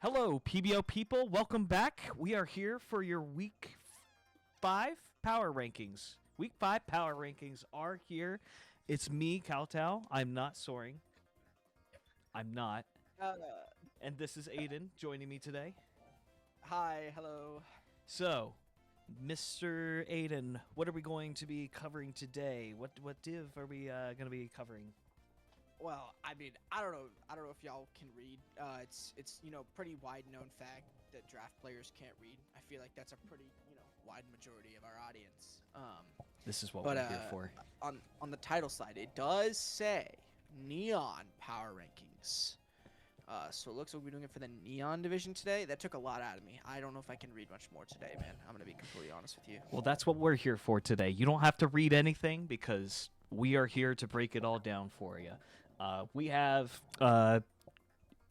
Hello, PBO people. Welcome back. We are here for your Week 5 Power Rankings. Week 5 Power Rankings are here. It's me, Kowtow. I'm not soaring. I'm not. And this is Aiden joining me today. Hi, hello. So, Mr. Aiden, what are we going to be covering today? What div are we going to be covering? Well, I mean, I don't know if y'all can read. It's pretty wide known fact that draft players can't read. I feel like that's a pretty wide majority of our audience. This is what But we're here for. on the title slide, it does say Neon Power Rankings. So it looks like we're doing it for the Neon division today. That took a lot out of me. I don't know if I can read much more today, man. I'm gonna be completely honest with you. Well, that's what we're here for today. You don't have to read anything because we are here to break it all down for you. We have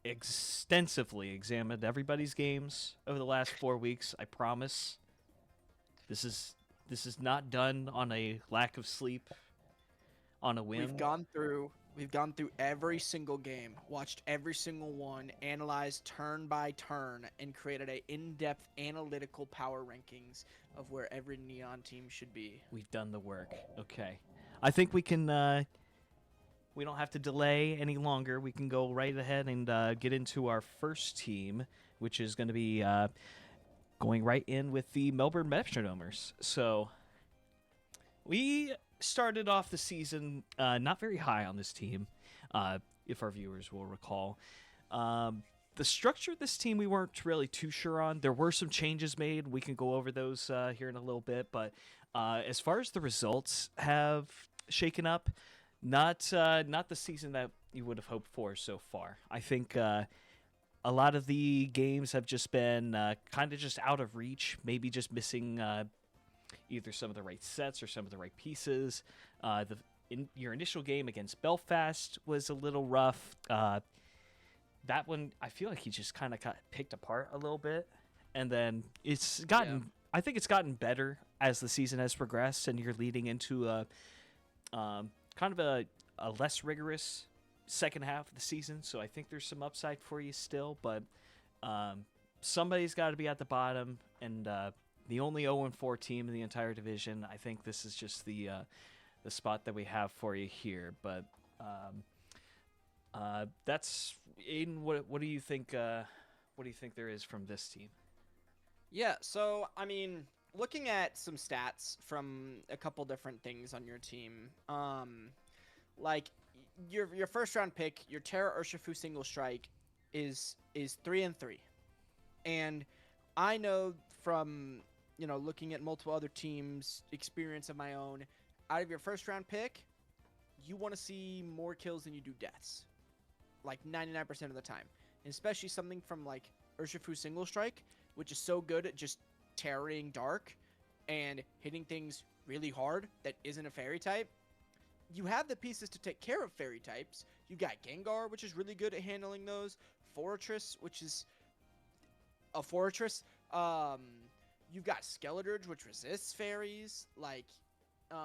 extensively examined everybody's games over the last 4 weeks. I promise. This is not done on a lack of sleep, on a whim. We've gone through every single game, watched every single one, analyzed turn by turn, and created a in-depth analytical power rankings of where every Neon team should be. We've done the work. Okay. I think we can we don't have to delay any longer. We can go right ahead and get into our first team, which is going to be going right in with the Melbourne Metronomers. So we started off the season not very high on this team, if our viewers will recall. The structure of this team we weren't really too sure on. There were some changes made. We can go over those here in a little bit. But as far as the results have shaken up, not the season that you would have hoped for so far. I think a lot of the games have just been kind of just out of reach, maybe just missing either some of the right sets or some of the right pieces. Your initial game against Belfast was a little rough. That one, I feel like he just kind of got picked apart a little bit. And then it's gotten... Yeah. I think it's gotten better as the season has progressed and you're leading into a... kind of a less rigorous second half of the season, so I think there's some upside for you still, but somebody's got to be at the bottom, and the only 0-4 team in the entire division, I think this is just the spot that we have for you here, but that's... Aiden, what do you think there is from this team? Yeah, so, I mean... Looking at some stats from a couple different things on your team, like your first round pick, your Terra Urshifu single strike is 3-3, and I know from looking at multiple other teams' experience of my own, out of your first round pick, you want to see more kills than you do deaths, like 99% of the time, and especially something from like Urshifu single strike, which is so good at just terroring dark and hitting things really hard that isn't a fairy type. You have the pieces to take care of fairy types. You got Gengar, which is really good at handling those. Fortress, which is a fortress. You've got Skeleturge, which resists fairies. Like, you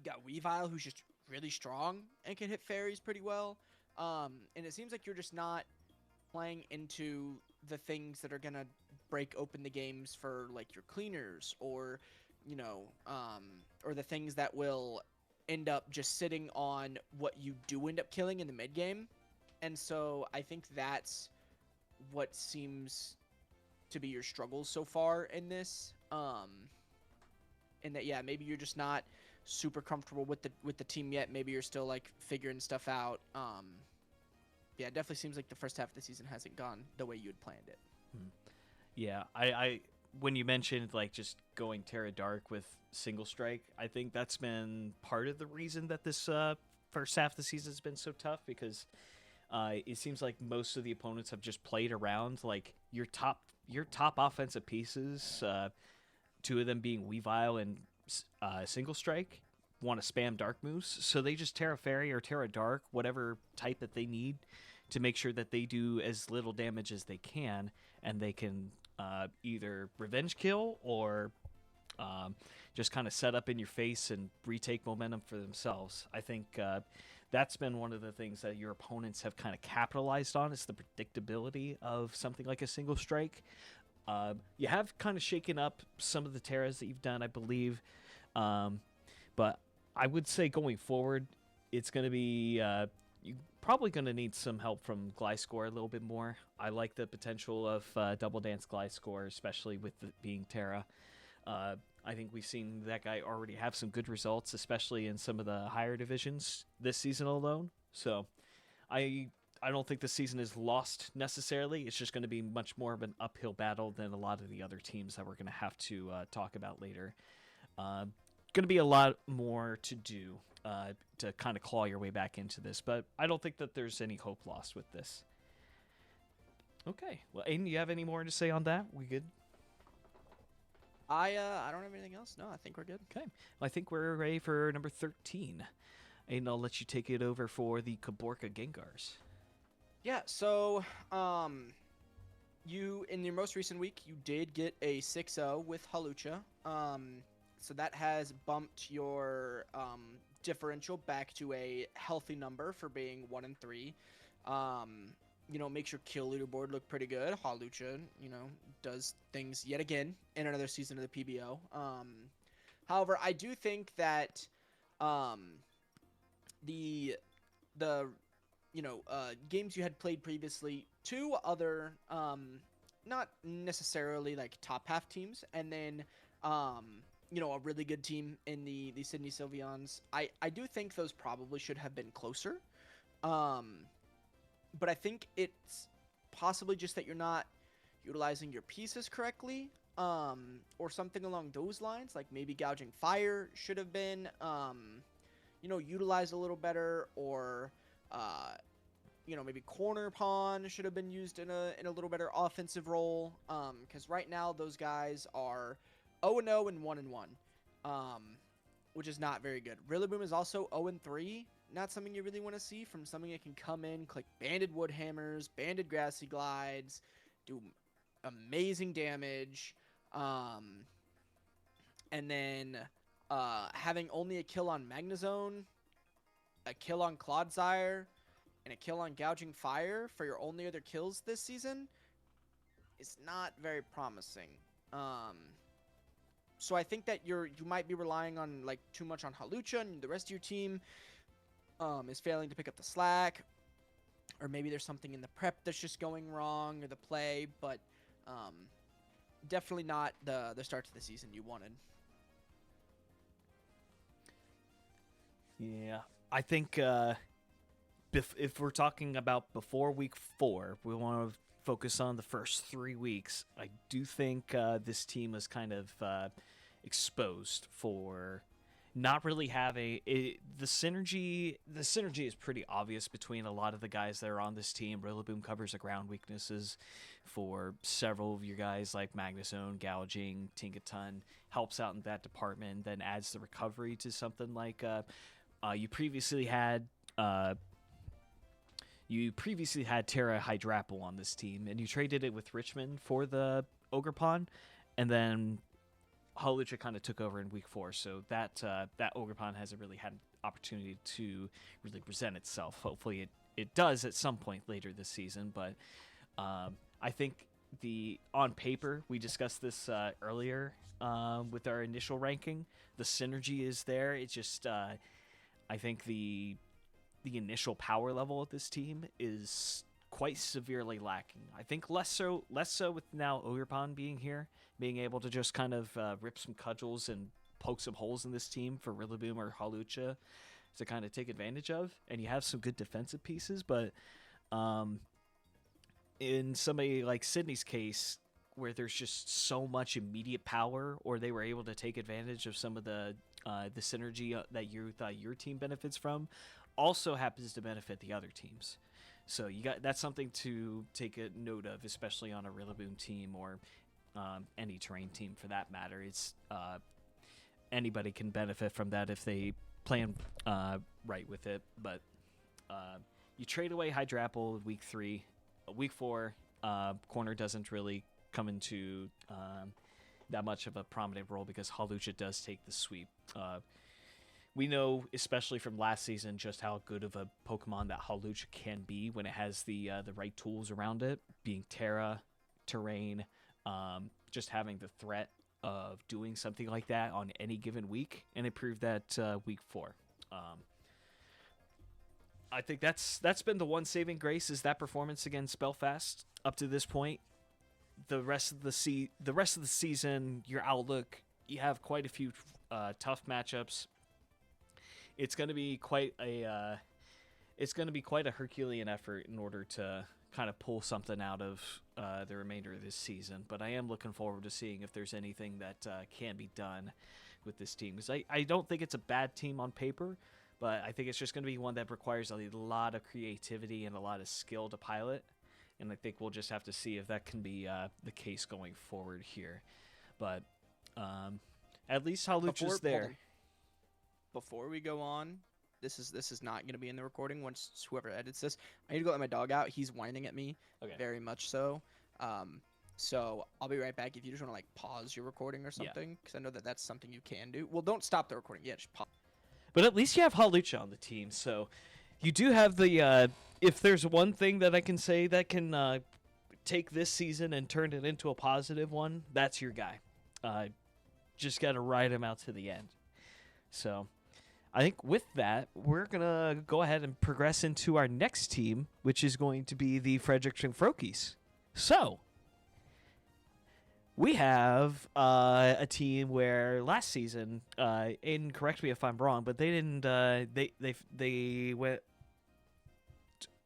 got Weavile, who's just really strong and can hit fairies pretty well. And it seems like you're just not playing into the things that are gonna break open the games for like your cleaners or or the things that will end up just sitting on what you do end up killing in the mid game. And so I think that's what seems to be your struggles so far in this, and that maybe you're just not super comfortable with the team yet. Maybe you're still like figuring stuff out. Yeah, it definitely seems like the first half of the season hasn't gone the way you had planned it. Yeah, I when you mentioned like just going Terra Dark with single strike, I think that's been part of the reason that this first half of the season has been so tough, because it seems like most of the opponents have just played around like your top offensive pieces, two of them being Weavile and single strike, want to spam dark moves, so they just Terra Fairy or Terra Dark, whatever type that they need, to make sure that they do as little damage as they can, and they can either revenge kill or just kind of set up in your face and retake momentum for themselves. I think that's been one of the things that your opponents have kind of capitalized on, is the predictability of something like a single strike. You have kind of shaken up some of the Terras that you've done, I believe. But I would say going forward, it's going to be you're probably going to need some help from Gliscor a little bit more. I like the potential of Double Dance Gliscor, especially with it being Terra. I think we've seen that guy already have some good results, especially in some of the higher divisions this season alone. So I don't think the season is lost necessarily. It's just going to be much more of an uphill battle than a lot of the other teams that we're going to have to talk about later. Going to be a lot more to do to kind of claw your way back into this, but I don't think that there's any hope lost with this. Okay. Well, Aiden, you have any more to say on that? We good? I don't have anything else. No, I think we're good. Okay. Well, I think we're ready for number 13. Aiden, I'll let you take it over for the Caborca Gengars. Yeah, so you in your most recent week, you did get a 6-0 with Hawlucha. So that has bumped your differential back to a healthy number for being 1-3. Makes your kill leaderboard look pretty good. Hawlucha, does things yet again in another season of the PBO. However, I do think that the games you had played previously, 2 other not necessarily like top half teams, and then a really good team in the Sydney Sylveons. I do think those probably should have been closer. But I think it's possibly just that you're not utilizing your pieces correctly, or something along those lines. Like maybe Gouging Fire should have been, utilized a little better, or maybe Corner Pawn should have been used in a little better offensive role. Because right now those guys are 0-0 and 1-1, which is not very good. Rillaboom is also 0-3. Not something you really want to see from something that can come in, click Banded Woodhammers, Banded Grassy Glides, do amazing damage, and then having only a kill on Magnezone, a kill on Clodsire, and a kill on Gouging Fire for your only other kills this season is not very promising. So I think that you might be relying on too much on Hawlucha, and the rest of your team is failing to pick up the slack, or maybe there's something in the prep that's just going wrong, or the play, but definitely not the start to the season you wanted. Yeah, I think if we're talking about before week 4, we want to focus on the first 3 weeks. I do think this team was kind of exposed for not really having the synergy. The synergy is pretty obvious between a lot of the guys that are on this team. Rillaboom covers the ground weaknesses for several of your guys, like Magnezone, Gouging, Tinkaton, helps out in that department, then adds the recovery to something like you previously had Terra Hydrapple on this team, and you traded it with Richmond for the Orgerpon, and then Hawlucha kind of took over in week 4, so that Orgerpon hasn't really had an opportunity to really present itself. Hopefully it does at some point later this season, but I think on paper, we discussed this earlier with our initial ranking, the synergy is there. It's just I think the initial power level of this team is quite severely lacking. I think less so with now Orgerpon being here, being able to just kind of rip some cudgels and poke some holes in this team for Rillaboom or Hawlucha to kind of take advantage of. And you have some good defensive pieces, but in somebody like Sydney's case, where there's just so much immediate power, or they were able to take advantage of some of the synergy that you thought your team benefits from, also happens to benefit the other teams. So that's something to take a note of, especially on a Rillaboom team or any terrain team for that matter. It's anybody can benefit from that if they plan right with it. But you trade away Hydrapple week 3, week 4. Corner doesn't really come into that much of a prominent role because Hawlucha does take the sweep we know, especially from last season, just how good of a Pokemon that Hawlucha can be when it has the right tools around it, being Terra, Terrain, just having the threat of doing something like that on any given week, and it proved that week 4. I think that's been the one saving grace, is that performance against Belfast up to this point. The rest of the season, your outlook, you have quite a few tough matchups. It's going to be quite a Herculean effort in order to kind of pull something out of the remainder of this season. But I am looking forward to seeing if there's anything that can be done with this team. Because I don't think it's a bad team on paper, but I think it's just going to be one that requires a lot of creativity and a lot of skill to pilot. And I think we'll just have to see if that can be the case going forward here. But at least Hawlucha's there. Before we go on, this is not going to be in the recording once whoever edits this. I need to go let my dog out. He's whining at me, very much so. So I'll be right back if you just want to like pause your recording or something, because I know that that's something you can do. Well, don't stop the recording. Yeah, just pause. But at least you have Hawlucha on the team, so you do have the. If there's one thing that I can say that can take this season and turn it into a positive one, that's your guy. Just got to ride him out to the end. So I think with that, we're going to go ahead and progress into our next team, which is going to be the Fredericton Froakies. So we have a team where last season, and correct me if I'm wrong, but they didn't. They went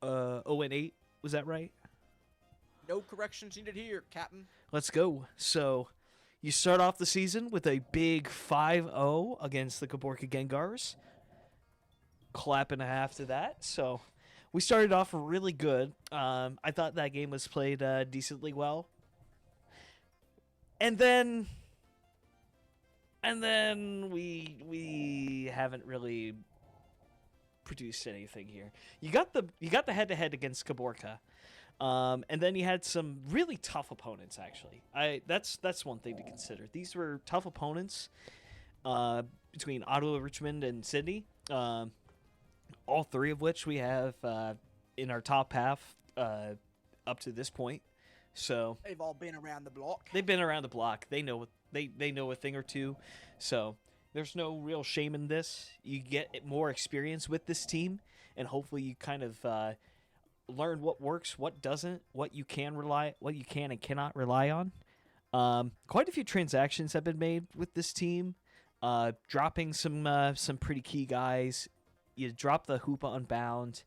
0-8. Was that right? No corrections needed here, Captain. Let's go. So you start off the season with a big 5-0 against the Caborca Gengars. Clap and a half to that. So we started off really good. I thought that game was played decently well. And then we haven't really produced anything here. You got the head-to-head against Caborca. And then you had some really tough opponents, actually. That's one thing to consider. These were tough opponents between Ottawa, Richmond, and Sydney. All three of which we have in our top half up to this point. So they've all been around the block. They've been around the block. They know they know a thing or two. So there's no real shame in this. You get more experience with this team, and hopefully you kind of learn what works, what doesn't, what you can and cannot rely on. Quite a few transactions have been made with this team, dropping some pretty key guys. You drop the Hoopa Unbound.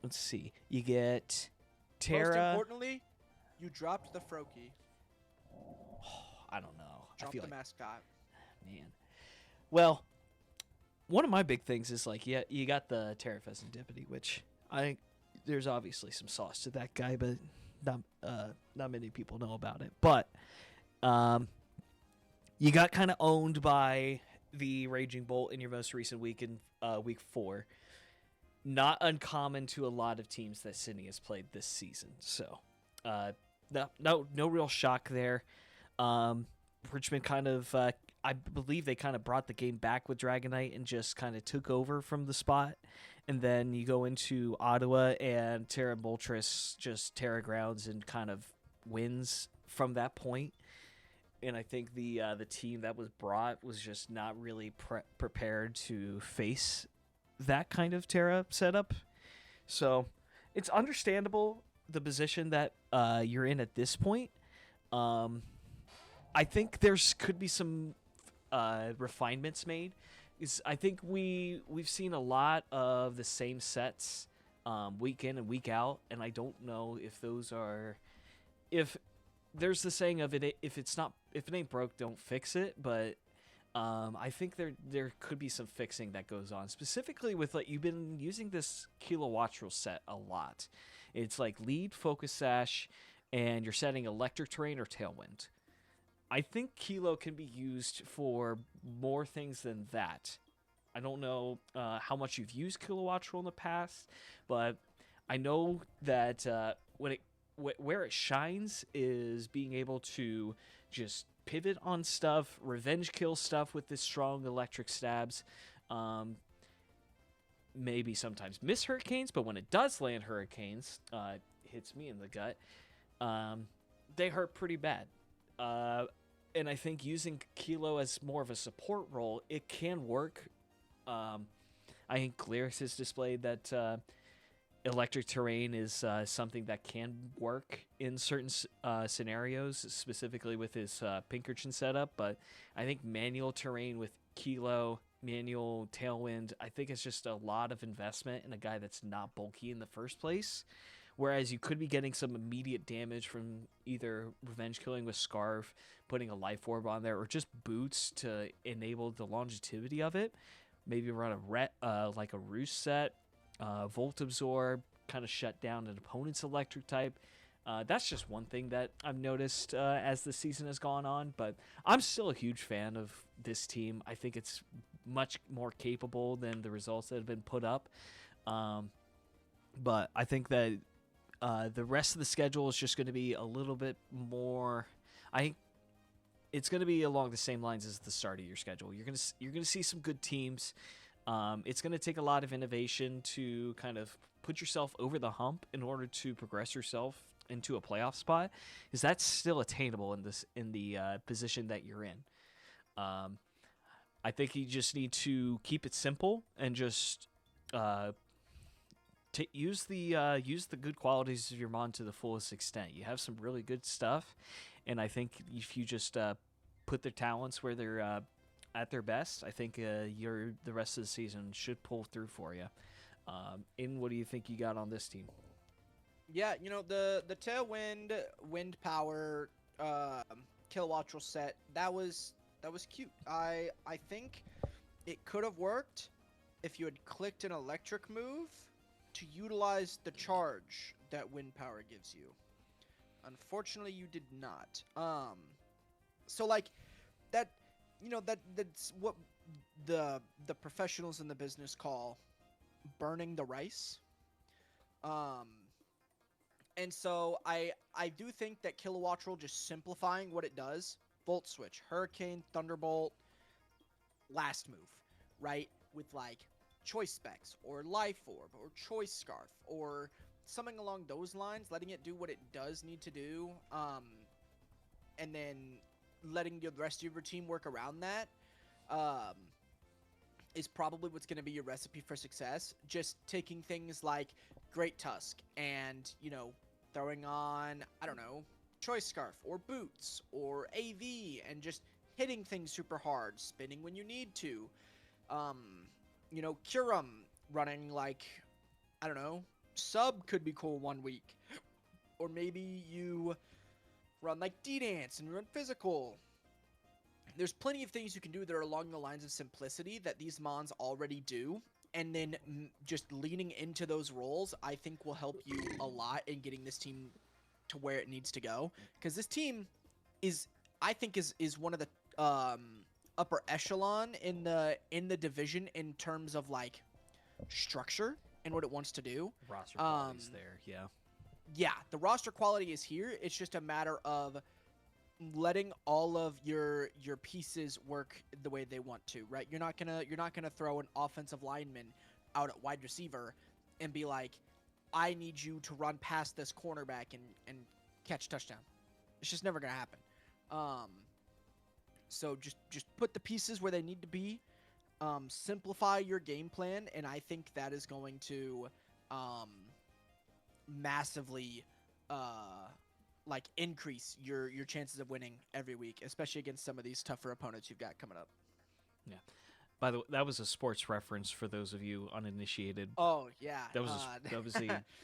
Let's see. You get Terra. Most importantly, you dropped the Froakie. I don't know. Drop the mascot. Man. Well, one of my big things is like, yeah, you got the Terra Fenzandipiti, which I think there's obviously some sauce to that guy, but not many people know about it. But you got kind of owned by the Raging Bolt in your most recent week in week 4. Not uncommon to a lot of teams that Sydney has played this season. So no real shock there. Richmond kind of, I believe they kind of brought the game back with Dragonite and just kind of took over from the spot. And then you go into Ottawa and Terra Moltres just Terra grounds and kind of wins from that point. And I think the team that was brought was just not really prepared to face that kind of Terra setup. So it's understandable the position that you're in at this point. I think could be some refinements made. I think we've seen a lot of the same sets week in and week out, and I don't know if those are, if there's the saying of it, if it ain't broke, don't fix it. But I think there could be some fixing that goes on, specifically with like you've been using this Kilowattrel set a lot. It's like lead, focus sash, and you're setting electric terrain or tailwind. I think Kilo can be used for more things than that. I don't know how much you've used Kilowattrel in the past, but I know that when where it shines is being able to just pivot on stuff, revenge kill stuff with this strong electric stabs. Maybe sometimes miss hurricanes, but when it does land hurricanes, hits me in the gut, they hurt pretty bad. And I think using Kilo as more of a support role, it can work. I think Clearix has displayed that electric terrain is something that can work in certain scenarios, specifically with his Pinkerton setup. But I think manual terrain with Kilo, manual Tailwind, I think it's just a lot of investment in a guy that's not bulky in the first place. Whereas you could be getting some immediate damage from either revenge killing with Scarf, putting a life orb on there, or just boots to enable the longevity of it. Maybe run like a Roost set, Volt Absorb, kind of shut down an opponent's electric type. That's just one thing that I've noticed as the season has gone on, but I'm still a huge fan of this team. I think it's much more capable than the results that have been put up. But I think that the rest of the schedule is just going to be a little bit more. I think it's going to be along the same lines as the start of your schedule. You're going to see some good teams. It's going to take a lot of innovation to kind of put yourself over the hump in order to progress yourself into a playoff spot, because that's still attainable in the position that you're in. I think you just need to keep it simple and just use the good qualities of your mon to the fullest extent. You have some really good stuff, and I think if you just put their talents where they're at their best, I think the rest of the season should pull through for you. What do you think you got on this team? Yeah, the Tailwind, Wind Power, Kilowattrel set, that was cute. I think it could have worked if you had clicked an electric move to utilize the charge that Wind Power gives you. Unfortunately, you did not. So like that, that's what the professionals in the business call burning the rice. And so I do think that Kilowattrel just simplifying what it does, Volt Switch, Hurricane, Thunderbolt, last move, right? With like Choice Specs or Life Orb or Choice Scarf or something along those lines, letting it do what it does need to do, and then letting the rest of your team work around that, is probably what's going to be your recipe for success. Just taking things like Great Tusk and, throwing on, I don't know, Choice Scarf or Boots or AV and just hitting things super hard, spinning when you need to. Curum running like, I don't know, Sub could be cool one week. Or maybe you run like D-Dance and run Physical. There's plenty of things you can do that are along the lines of simplicity that these mons already do. And then just leaning into those roles, I think will help you a lot in getting this team to where it needs to go. Because this team is one of the upper echelon in the division in terms of like structure and what it wants to do. Roster quality's there, yeah. Yeah, the roster quality is here. It's just a matter of letting all of your pieces work the way they want to, right? You're not gonna throw an offensive lineman out at wide receiver and be like, I need you to run past this cornerback and catch a touchdown. It's just never gonna happen. So just put the pieces where they need to be. Simplify your game plan, and I think that is going to massively increase your chances of winning every week, especially against some of these tougher opponents you've got coming up. Yeah. By the way, that was a sports reference for those of you uninitiated. Oh yeah, that was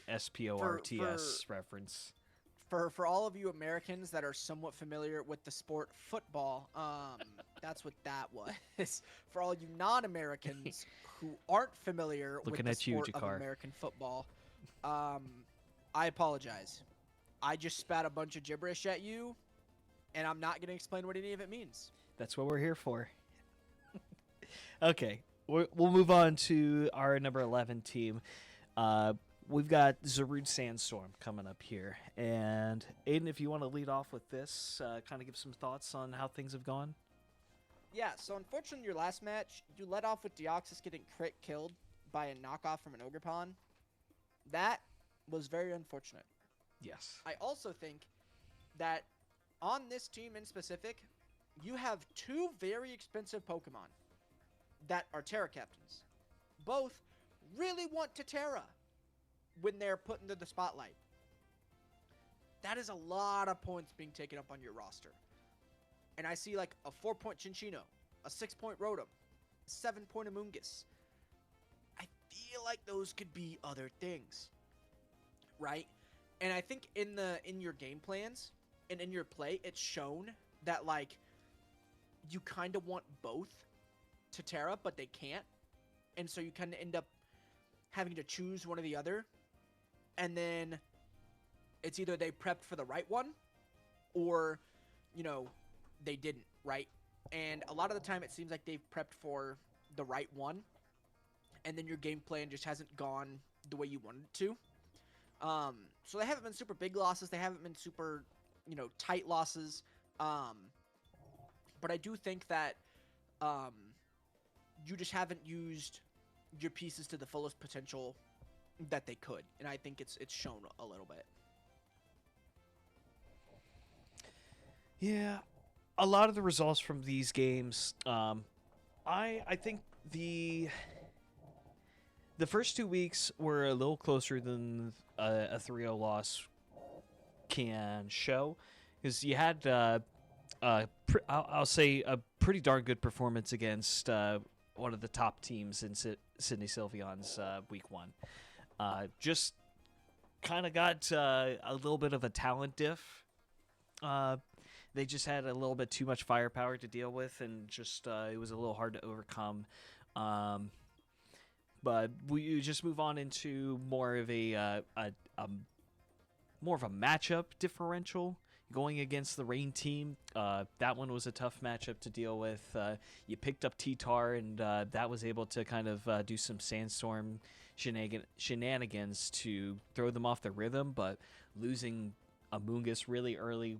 a SPORTS reference. For all of you Americans that are somewhat familiar with the sport football, that's what that was. For all you non-Americans who aren't familiar with the sport of American football, I apologize. I just spat a bunch of gibberish at you, and I'm not going to explain what any of it means. That's what we're here for. Okay, we'll move on to our number 11 team. we've got Zarude Sandstorm coming up here. And Aiden, if you want to lead off with this, kind of give some thoughts on how things have gone. Yeah, so unfortunately, your last match, you led off with Deoxys getting crit killed by a knockoff from an Orgerpon. That was very unfortunate. Yes. I also think that on this team in specific, you have two very expensive Pokemon that are Terra Captains. Both really want to Terra when they're put into the spotlight. That is a lot of points being taken up on your roster. And I see like a 4-point Chinchino, a 6-point Rotom, a 7-point Amoonguss. I feel like those could be other things, right? And I think in your game plans and in your play, it's shown that like you kind of want both to Terra, but they can't. And so you kind of end up having to choose one or the other. And then it's either they prepped for the right one or, you know, they didn't, right? And a lot of the time it seems like they've prepped for the right one. And then your game plan just hasn't gone the way you wanted it to. So they haven't been super big losses. They haven't been super, you know, tight losses. But I do think that you just haven't used your pieces to the fullest potential that they could. And I think it's shown a little bit. Yeah, a lot of the results from these games, I think the first 2 weeks were a little closer than a 3-0 loss can show, because you had I'll say a pretty darn good performance against one of the top teams in Sydney Sylveons week 1. Just kind of got a little bit of a talent diff. They just had a little bit too much firepower to deal with, and just it was a little hard to overcome. But we just move on into more of a matchup differential going against the Rain team. That one was a tough matchup to deal with. You picked up T-Tar, and that was able to kind of do some Sandstorm shenanigans to throw them off the rhythm, but losing Amoonguss really early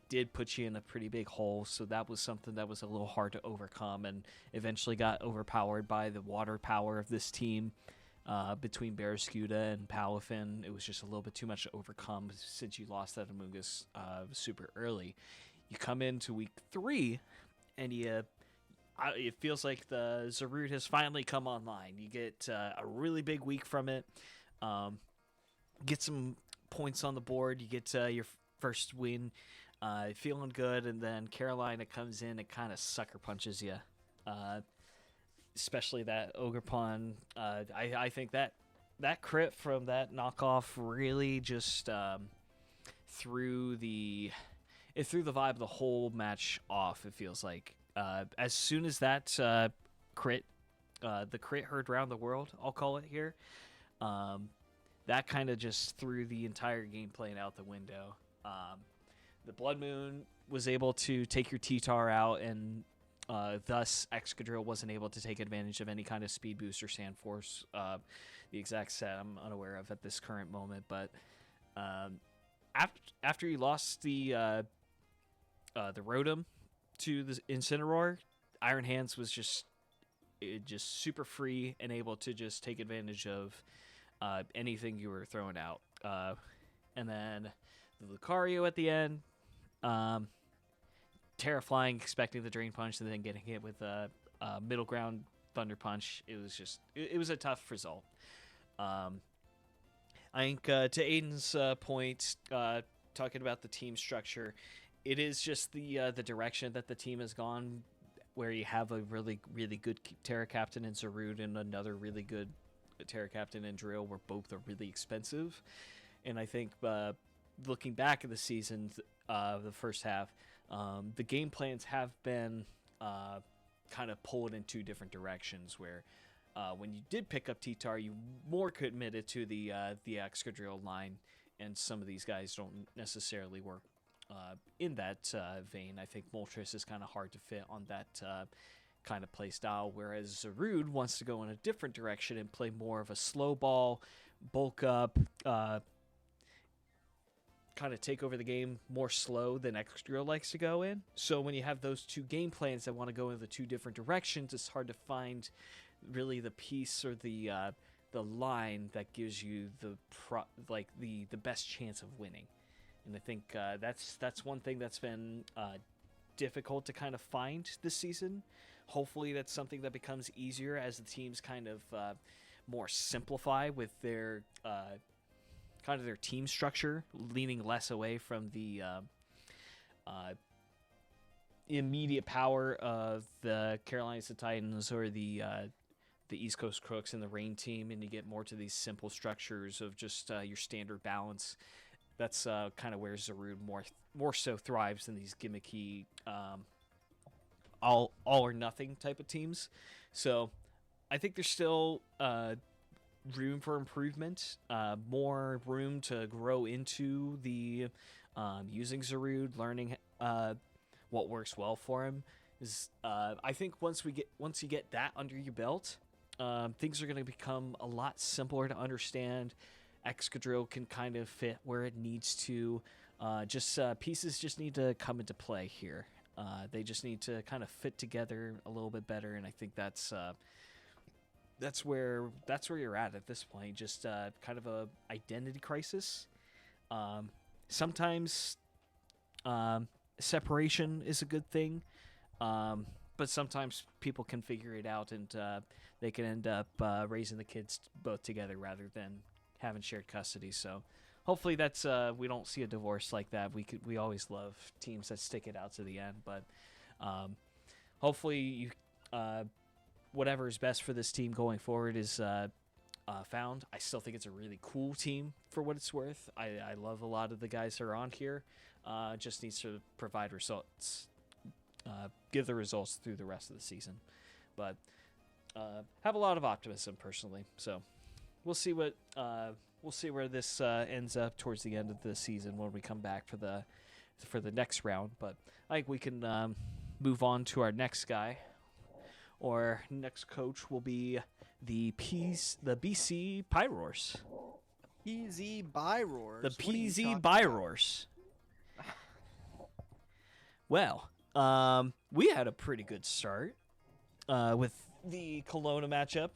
did put you in a pretty big hole, so that was something that was a little hard to overcome, and eventually got overpowered by the water power of this team. Between Barrascuda and Palafin, it was just a little bit too much to overcome since you lost that Amoonguss super early. You come into week 3, and it feels like the Zarude has finally come online. You get a really big week from it. Get some points on the board. You get your first win. Feeling good, and then Carolina comes in and kind of sucker punches you. Especially that Orgerpon. I think that crit from that knockoff really just threw the vibe of the whole match off. It feels like as soon as that crit, the crit heard around the world, I'll call it here. That kind of just threw the entire game plan out the window. The Bloodmoon was able to take your T-Tar out, and thus Excadrill wasn't able to take advantage of any kind of speed boost or Sand Force. The exact set I'm unaware of at this current moment, but after you lost the Rotom to the Incineroar, Iron Hands was just super free and able to just take advantage of anything you were throwing out. And then the Lucario at the end, Terraflying, expecting the Drain Punch, and then getting hit with a middle ground Thunder Punch. It was a tough result. I think to Aiden's point, talking about the team structure, it is just the direction that the team has gone, where you have a really, really good Terra Captain in Zarude and another really good Terra Captain in Drill, where both are really expensive. And I think looking back at the season, the first half, the game plans have been kind of pulled in two different directions, where when you did pick up T-Tar, you more committed to the Excadrill line, and some of these guys don't necessarily work in that vein. I think Moltres is kind of hard to fit on that kind of play style, whereas Zarude wants to go in a different direction and play more of a slow ball, bulk up, kind of take over the game more slow than Excadrill likes to go in. So when you have those two game plans that want to go in the two different directions, it's hard to find really the piece or the line that gives you the best chance of winning. And I think that's one thing that's been difficult to kind of find this season. Hopefully that's something that becomes easier as the teams kind of more simplify with their kind of their team structure, leaning less away from the immediate power of the Carolina Cetitans or the East Coast Krooks and the Rain team, and you get more to these simple structures of just your standard balance. That's kind of where Zarude more so thrives in these gimmicky all or nothing type of teams. So I think there's still room for improvement, more room to grow into the using Zarude, learning what works well for him. I think once you get that under your belt, things are going to become a lot simpler to understand. Excadrill can kind of fit where it needs to. Pieces just need to come into play here. They just need to kind of fit together a little bit better, and I think that's where you're at this point. Just kind of a identity crisis. Sometimes separation is a good thing, but sometimes people can figure it out, and they can end up raising the kids both together rather than having shared custody. So hopefully that's we don't see a divorce like that. We always love teams that stick it out to the end, but hopefully you whatever is best for this team going forward is found. I still think it's a really cool team for what it's worth. I love a lot of the guys that are on here. Just needs to provide results, give the results through the rest of the season. But have a lot of optimism personally. So we'll see where this ends up towards the end of the season when we come back for the next round. But I think we can move on to our next guy. Our next coach will be the BC Pyroars. PZ Pyroars. The PZ Pyroars. Well, we had a pretty good start with the Kelowna matchup.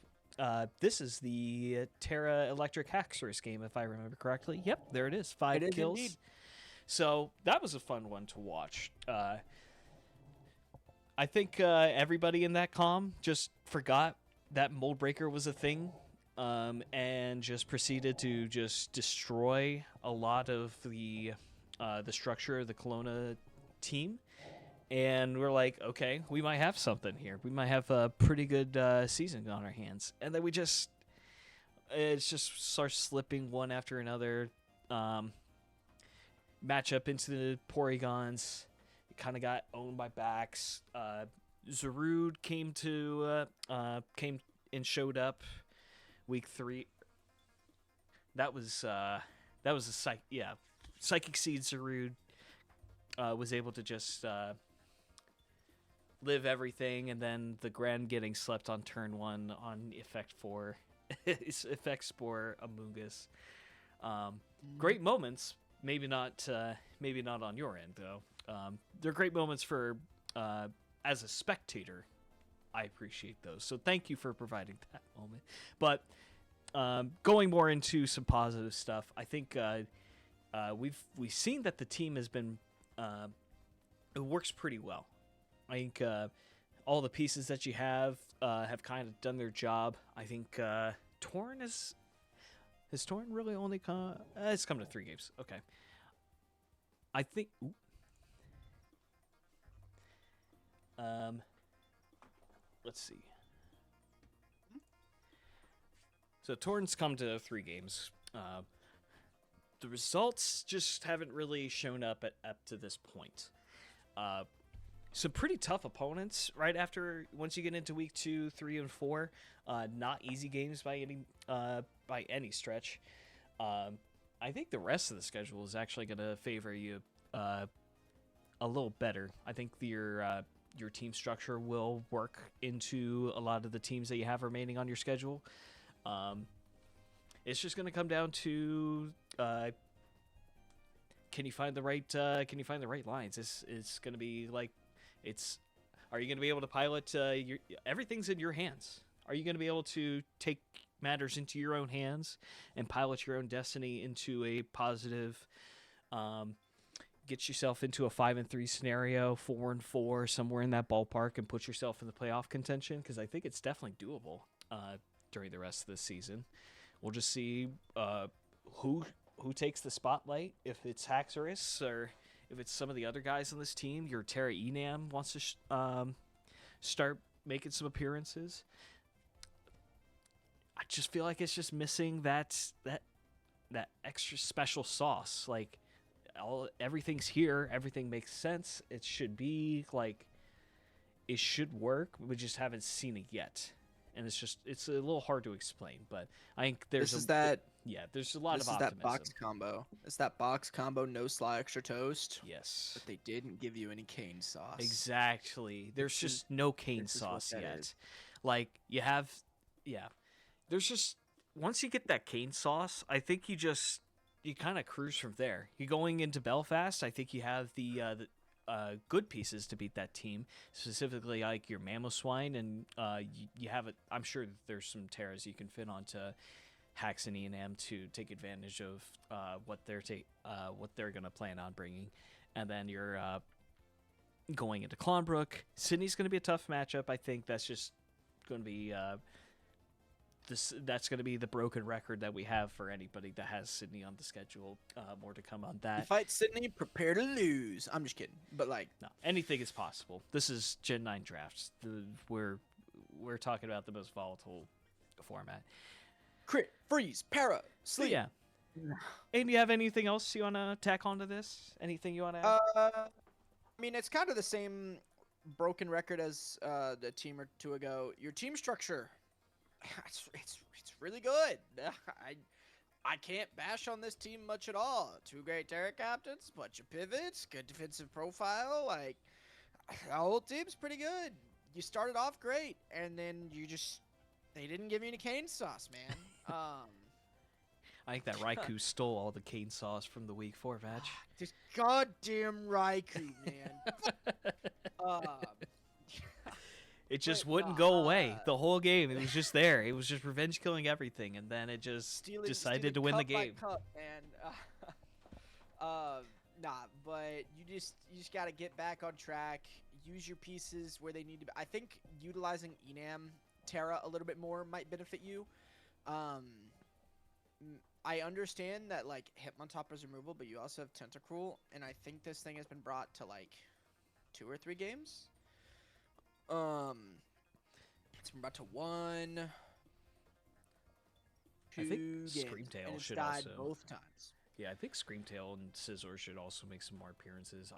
This is the Terra Electric Haxorus game, if I remember correctly. Yep, there it is. 5 kills. Indeed. So that was a fun one to watch. I think everybody in that comm just forgot that Mold Breaker was a thing, and just proceeded to just destroy a lot of the structure of the Kelowna team. And we're like, okay, we might have something here. We might have a pretty good season on our hands. And then it just starts slipping one after another. Matchup into the Porygonz. Kind of got owned by backs. Zarude came and showed up week 3. That was a Psychic Seed. Zarude was able to just live everything, and then the Grand getting slept on turn 1 on effect for Amoonguss. Great moments. Maybe not on your end though. They're great moments for as a spectator. I appreciate those. So thank you for providing that moment. But going more into some positive stuff, I think we've seen that the team has been it works pretty well. I think all the pieces that you have kind of done their job. I think Torn has Torn really only come. It's come to 3 games. Okay. I think. Let's see. So Torn's come to 3 games. The results just haven't really shown up up to this point. Some pretty tough opponents right after once you get into week 2, 3, and 4. Not easy games by any stretch. I think the rest of the schedule is actually going to favor you a little better. I think your team structure will work into a lot of the teams that you have remaining on your schedule. it's just going to come down to can you find the right lines? It's going to be like are you going to be able to pilot everything's in your hands. Are you going to be able to take matters into your own hands and pilot your own destiny into a positive get yourself into a 5-3 scenario, 4-4, somewhere in that ballpark, and put yourself in the playoff contention? Because I think it's definitely doable during the rest of the season. We'll just see who takes the spotlight. If it's Haxorus or if it's some of the other guys on this team. Your Terra Enam wants to start making some appearances. I just feel like it's just missing that extra special sauce. Like everything's here, everything makes sense. It should be like it should work. We just haven't seen it yet, and it's a little hard to explain. But I think there's there's a lot of optimism. That box combo. It's that box combo, no sly extra toast. Yes, but they didn't give you any cane sauce. Exactly. There's just no cane sauce yet. Like you have, There's just once you get that cane sauce, I think you kind of cruise from there. You're going into Belfast. I think you have the good pieces to beat that team, specifically like your Mamoswine, and you have it. I'm sure that there's some Terras you can fit onto Hax and Enam to take advantage of what they're gonna plan on bringing, and then you're going into Clonbrook. Sydney's gonna be a tough matchup. I think that's just going to be. That's going to be the broken record that we have for anybody that has Sydney on the schedule. More to come on that. You fight Sydney, prepare to lose. I'm just kidding, but no, anything is possible. This is Gen 9 drafts. We're talking about the most volatile format. Crit, freeze, para, sleep. Yeah. And do you have anything else you want to tack onto this? Anything you want to add? I mean, it's kind of the same broken record as the team or two ago. Your team structure. It's really good. I can't bash on this team much at all. 2 great Terra captains, bunch of pivots, good defensive profile. Like, the whole team's pretty good. You started off great, and then they didn't give you any cane sauce, man. I think that Raikou stole all the cane sauce from the week 4 match. This goddamn Raikou, man. It just wouldn't go away the whole game. It was just there. It was just revenge killing everything, and then it just decided to win the game. Cup, man. But you just got to get back on track. Use your pieces where they need to be. I think utilizing Enam Terra a little bit more might benefit you. I understand that like Hitmontop is removable, but you also have Tentacruel, and I think this thing has been brought to like 2 or 3 games. It's been brought to 1, 2 I think games, Screamtail and it's should died also both times. Yeah, I think Screamtail and Scizor should also make some more appearances.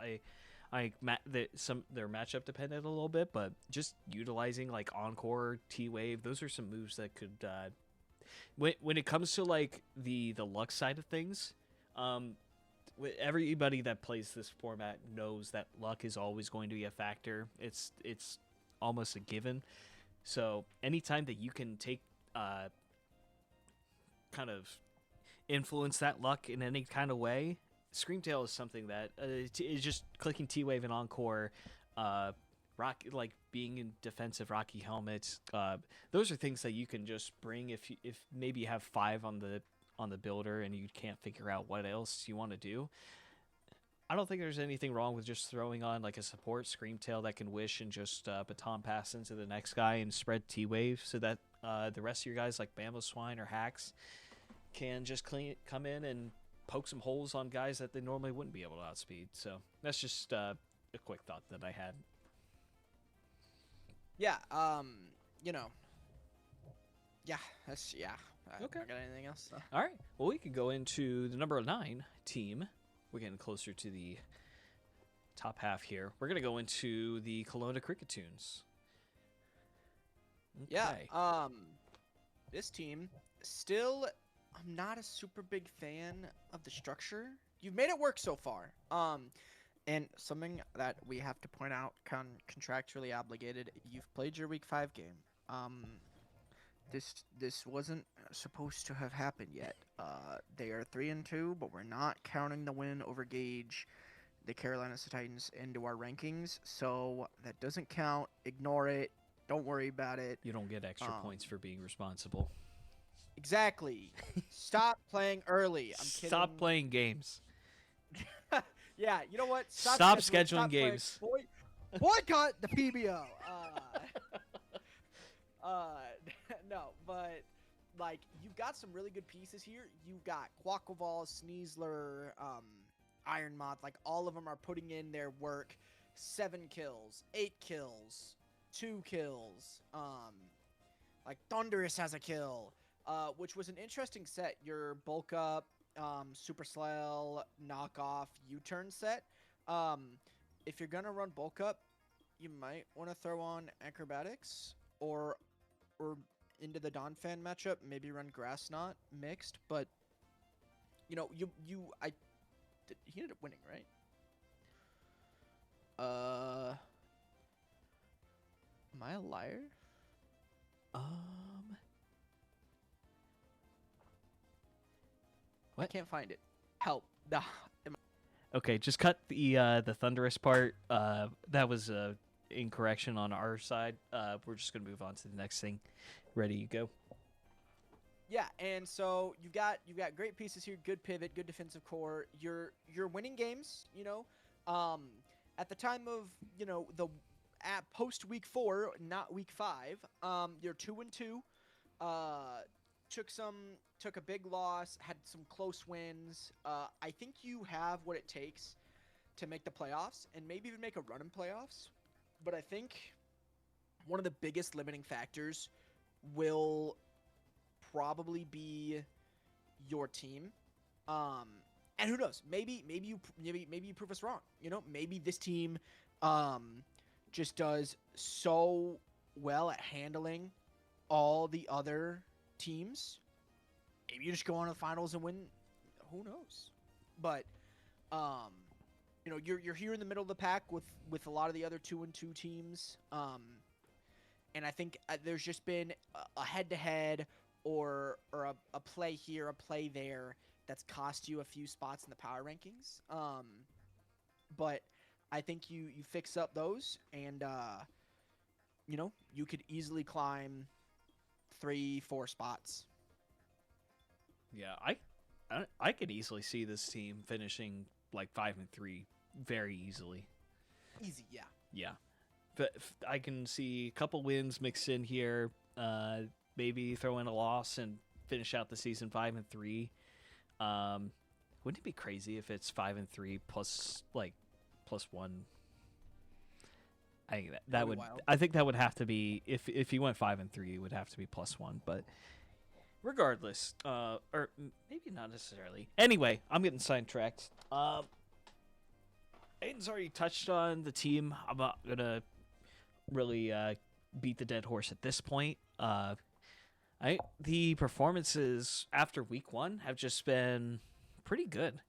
They're matchup dependent a little bit, but just utilizing like Encore, T-Wave, those are some moves that could. When it comes to like the luck side of things, everybody that plays this format knows that luck is always going to be a factor. It's almost a given. So anytime that you can take kind of influence that luck in any kind of way, Screamtail is something that is just clicking T-Wave and Encore, like being in defensive Rocky Helmet. Those are things that you can just bring if maybe you have 5 on the builder and you can't figure out what else you want to do. I don't think there's anything wrong with just throwing on like a support Screamtail that can wish and just baton pass into the next guy and spread T-Wave so that the rest of your guys like Mamoswine or Hax can just come in and poke some holes on guys that they normally wouldn't be able to outspeed. So that's just a quick thought that I had. Yeah, Okay. I got anything else? All right. Well, we could go into the number 9 team. We're getting closer to the top half here. We're gonna go into the Kelowna Kricketunes. Okay. Yeah. This team still, I'm not a super big fan of the structure. You've made it work so far. And something that we have to point out, contractually obligated. You've played your week 5 game. this wasn't supposed to have happened yet. They are 3-2, but we're not counting the win over Gage, the Carolina Cetitans, into our rankings, so that doesn't count. Ignore it. Don't worry about it. You don't get extra points for being responsible. Exactly. Stop playing early. I'm kidding. Stop playing games. Yeah, you know what? Stop scheduling games. Boycott the PBO. No, but like you've got some really good pieces here. You've got Quaquaval, Sneasler, Iron Moth. Like all of them are putting in their work. 7 kills, 8 kills, 2 kills. Like Thunderous has a kill, which was an interesting set. Your bulk up, Super Slell, knockoff, U-turn set. If you're gonna run bulk up, you might want to throw on acrobatics or into the Donphan matchup, maybe run Grass Knot mixed. But you know, he ended up winning, right? Am I a liar? What? I can't find it. Help. Nah. Okay, just cut the thunderous part. That was a incorrection on our side. We're just gonna move on to the next thing. Ready, you go. Yeah, and so you've got great pieces here, good pivot, good defensive core. You're winning games, you know. At the time of, you know, at post week 4, not week 5, you're 2-2. Took a big loss, had some close wins. I think you have what it takes to make the playoffs and maybe even make a run in playoffs. But I think one of the biggest limiting factors will probably be your team. And who knows? Maybe you prove us wrong. You know, maybe this team just does so well at handling all the other teams. Maybe you just go on to the finals and win. Who knows? But you know, you're here in the middle of the pack with a lot of the other 2-2 teams. And I think there's just been a head-to-head or a play here, a play there that's cost you a few spots in the power rankings. But I think you fix up those, and you know, you could easily climb 3-4 spots. Yeah, I could easily see this team finishing like 5-3 very easily. Easy, yeah. Yeah, but I can see a couple wins mixed in here. Maybe throw in a loss and finish out the season 5-3. Wouldn't it be crazy if it's 5-3 plus +1? I think that would. Wild. I think that would have to be if you went 5-3, it would have to be +1. But regardless, or maybe not necessarily. Anyway, I'm getting sidetracked. Aiden's already touched on the team. I'm not gonna really beat the dead horse at this point. The performances after week 1 have just been pretty good.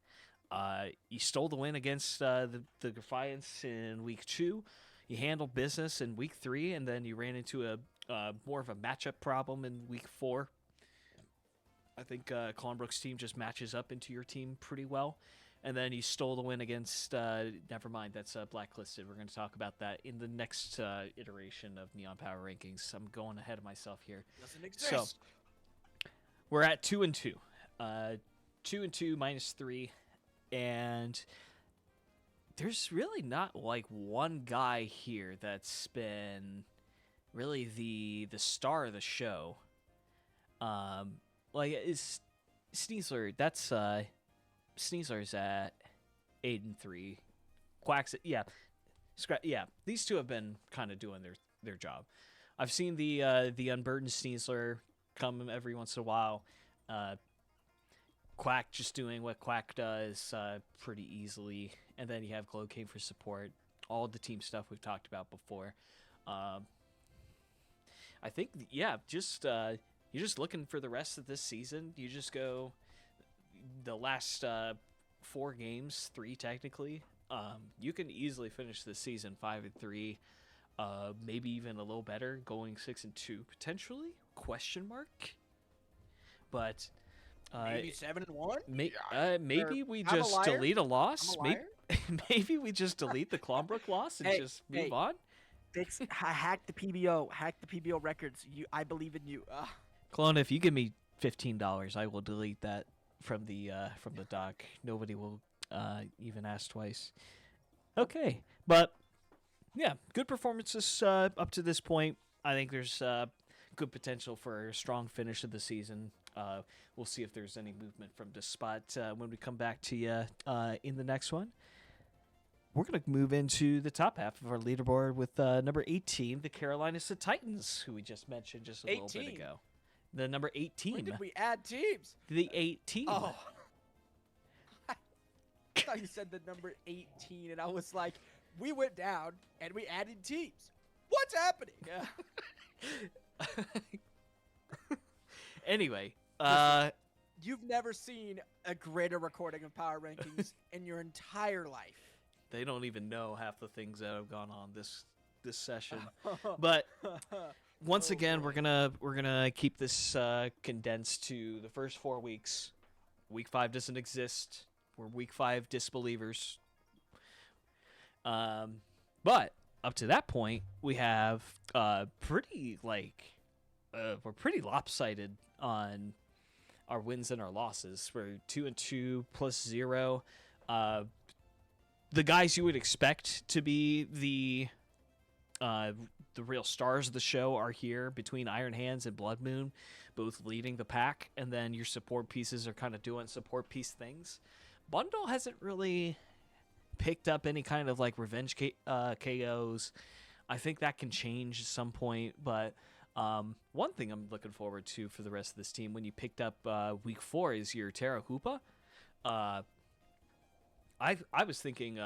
You stole the win against the Grafaiants in week 2. You handled business in week 3, and then you ran into a more of a matchup problem in week 4. I think Clonbrook's team just matches up into your team pretty well. And then you stole the win against, never mind, that's blacklisted. We're going to talk about that in the next iteration of Neon Power Rankings. I'm going ahead of myself here. Doesn't exist. So, we're at 2-2. 2-2 -3. And there's really not like one guy here that's been really the star of the show. Like, is Sneasler, that's... Sneasler's at 8-3. Quacks, yeah, these two have been kind of doing their job. I've seen the unburdened Sneasler come every once in a while. Quack just doing what Quack does pretty easily, and then you have Glow King for support. All the team stuff we've talked about before. I think you're just looking for the rest of this season. You just go. The last 4 games, 3 technically, you can easily finish the season 5-3, maybe even a little better, going 6-2 potentially question mark. But Maybe 7-1. maybe we I'm a just liar. delete a loss. I'm a liar. Maybe we just delete the Clonbrook loss and just move on. Hack the PBO. Hack the PBO records. I believe in you. Clone, if you give me $15, I will delete that from the doc. Nobody will even ask twice. Okay, but yeah, good performances up to this point. I think there's good potential for a strong finish of the season. We'll see if there's any movement from this spot when we come back to you in the next one. We're going to move into the top half of our leaderboard with number 18, the Carolina Cetitans, who we just mentioned just a little bit ago. The number 18. When did we add teams? The 18. Oh. I thought you said the number 18, and I was like, we went down, and we added teams. What's happening? Anyway. You've never seen a greater recording of Power Rankings in your entire life. They don't even know half the things that have gone on this session. But once again, we're gonna keep this condensed to the first 4 weeks. Week 5 doesn't exist. We're week 5 disbelievers. But up to that point, we have we're pretty lopsided on our wins and our losses. We're 2-2 plus 0. The guys you would expect to be the real stars of the show are here between Iron Hands and Bloodmoon, both leading the pack, and then your support pieces are kind of doing support piece things. Bundle hasn't really picked up any kind of like revenge KOs. I think that can change at some point, but one thing I'm looking forward to for the rest of this team when you picked up week 4 is your Terra Hoopa. I was thinking,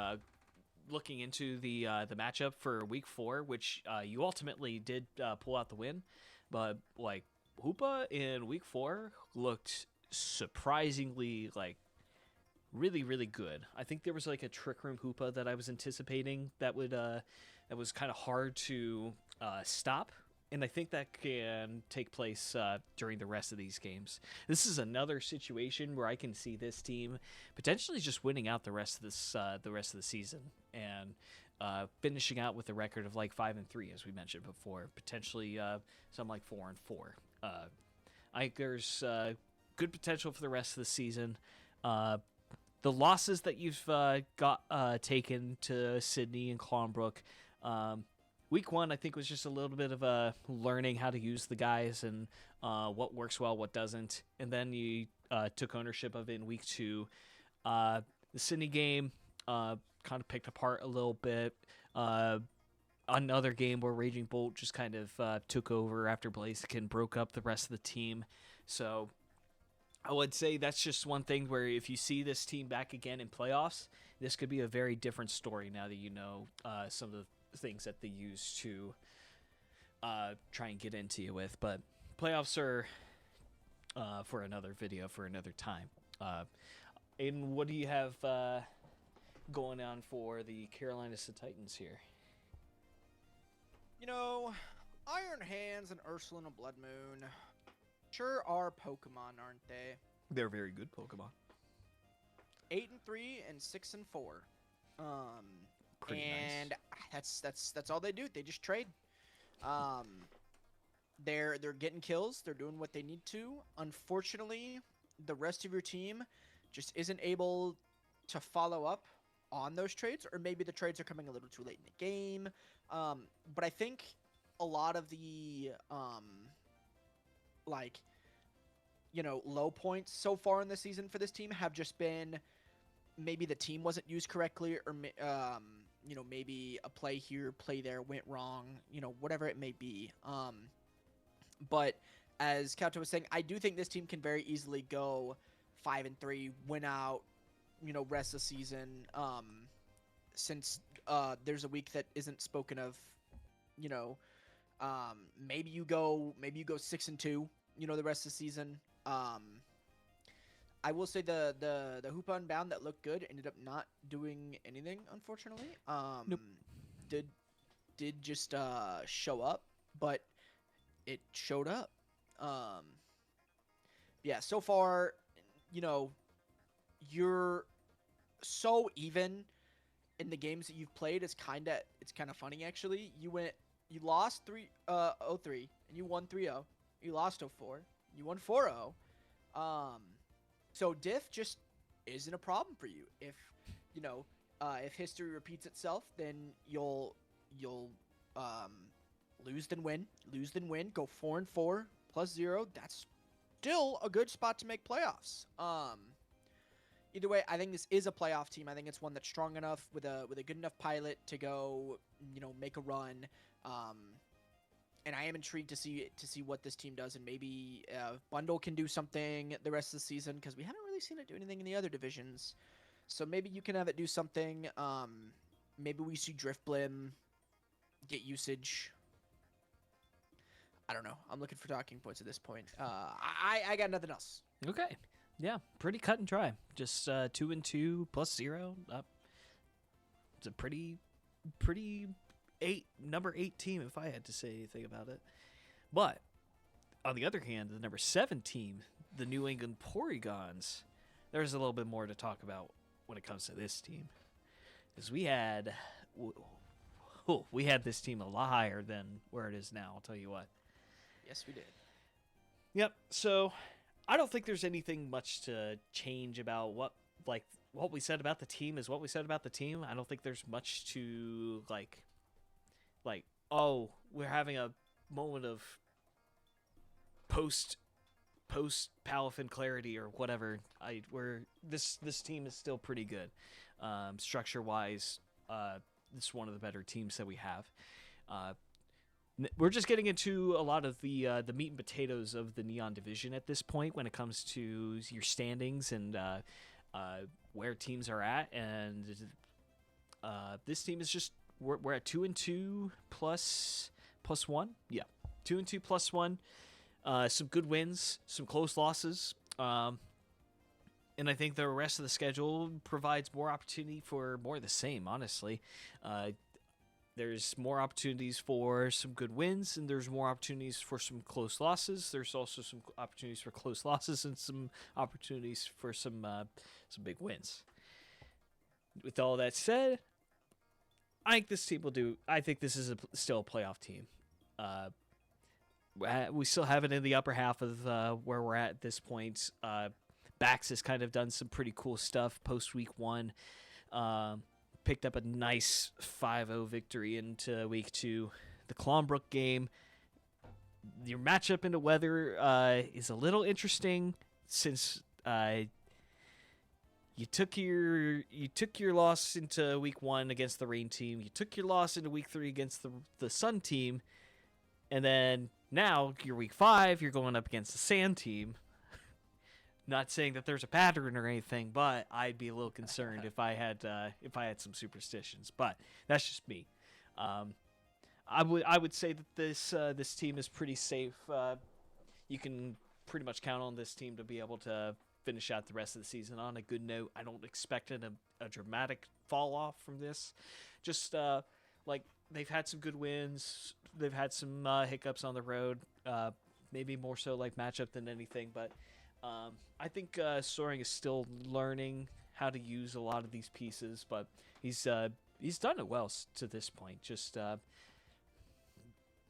looking into the matchup for week 4, which you ultimately did pull out the win, but like Hoopa in week 4 looked surprisingly like really, really good. I think there was like a Trick Room Hoopa that I was anticipating that was kind of hard to stop. And I think that can take place during the rest of these games. This is another situation where I can see this team potentially just winning out the rest of the season and finishing out with a record of like 5-3, as we mentioned before. Potentially some like 4-4. I think there's good potential for the rest of the season. The losses that you've got taken to Sydney and Clonbrook. Week 1, I think, was just a little bit of learning how to use the guys and what works well, what doesn't. And then you took ownership of it in week 2. The Sydney game kind of picked apart a little bit. Another game where Raging Bolt just kind of took over after Blaziken broke up the rest of the team. So I would say that's just one thing where if you see this team back again in playoffs, this could be a very different story now that you know some of the things that they use to try and get into you with. But playoffs are for another video for another time. Aiden, what do you have going on for the Carolina Cetitans here? You know, Iron Hands and Ursaluna Bloodmoon sure are Pokemon, aren't they? They're very good Pokemon. 8-3 and 6-4. Pretty and nice. that's all they do. They just trade. They're getting kills. They're doing what they need to. Unfortunately, the rest of your team just isn't able to follow up on those trades, or maybe the trades are coming a little too late in the game. But I think a lot of the low points so far in the season for this team have just been maybe the team wasn't used correctly, or maybe a play here, play there went wrong, whatever it may be. But as Kauto was saying, I do think this team can very easily go 5-3, win out, rest of the season. Since there's a week that isn't spoken of, maybe you go 6-2, the rest of the season. I will say the Hoopa Unbound that looked good ended up not doing anything, unfortunately. Nope. Did just show up, but it showed up. Yeah, so far, you know, you're so even in the games that you've played. It's kind of funny actually. You lost 3-3 and you won 3-0. You lost 0-4. You won 4-0. So diff just isn't a problem for you. If if history repeats itself, then you'll lose then win, go 4-4 +0. That's still a good spot to make playoffs. Either way, I think this is a playoff team. I think it's one that's strong enough with a good enough pilot to go, make a run. And I am intrigued to see what this team does, and maybe Bundle can do something the rest of the season, because we haven't really seen it do anything in the other divisions. So maybe you can have it do something. Maybe we see Driftblim get usage. I don't know. I'm looking for talking points at this point. I got nothing else. Okay. Yeah, pretty cut and dry. Just 2-2 +0 up. It's a pretty number 8 team if I had to say anything about it. But on the other hand, the number 7 team, the New England Porygonz, there's a little bit more to talk about when it comes to this team, because we had this team a lot higher than where it is now. I'll tell you what. Yes, we did. Yep. So I don't think there's anything much to change about what we said about the team is what we said about the team. I don't think there's much to like, oh, we're having a moment of post Palafin clarity or whatever. This team is still pretty good. Structure wise, this is one of the better teams that we have. We're just getting into a lot of the meat and potatoes of the Neon division at this point when it comes to your standings and where teams are at. And this team is just we're at 2-2 plus 1. Yeah, 2-2 plus 1. Some good wins, some close losses. And I think the rest of the schedule provides more opportunity for more of the same, honestly. There's more opportunities for some good wins, and there's more opportunities for some close losses. There's also some opportunities for close losses and some opportunities for some big wins. With all that said, I think this team will do. I think this is still a playoff team. We still have it in the upper half of where we're at this point. Bax has kind of done some pretty cool stuff post week 1. Picked up a nice 5-0 victory into week 2. The Clonbrook game, your matchup into weather is a little interesting since you took your loss into week 1 against the rain team. You took your loss into week 3 against the sun team, and then now you're week 5. You're going up against the sand team. Not saying that there's a pattern or anything, but I'd be a little concerned if I had some superstitions. But that's just me. I would say that this team is pretty safe. You can pretty much count on this team to be able to finish out the rest of the season on a good note. I don't expect a dramatic fall off from this. Just they've had some good wins. They've had some hiccups on the road. Maybe more so like matchup than anything, but. I think Soaring is still learning how to use a lot of these pieces, but he's done it well to this point. Just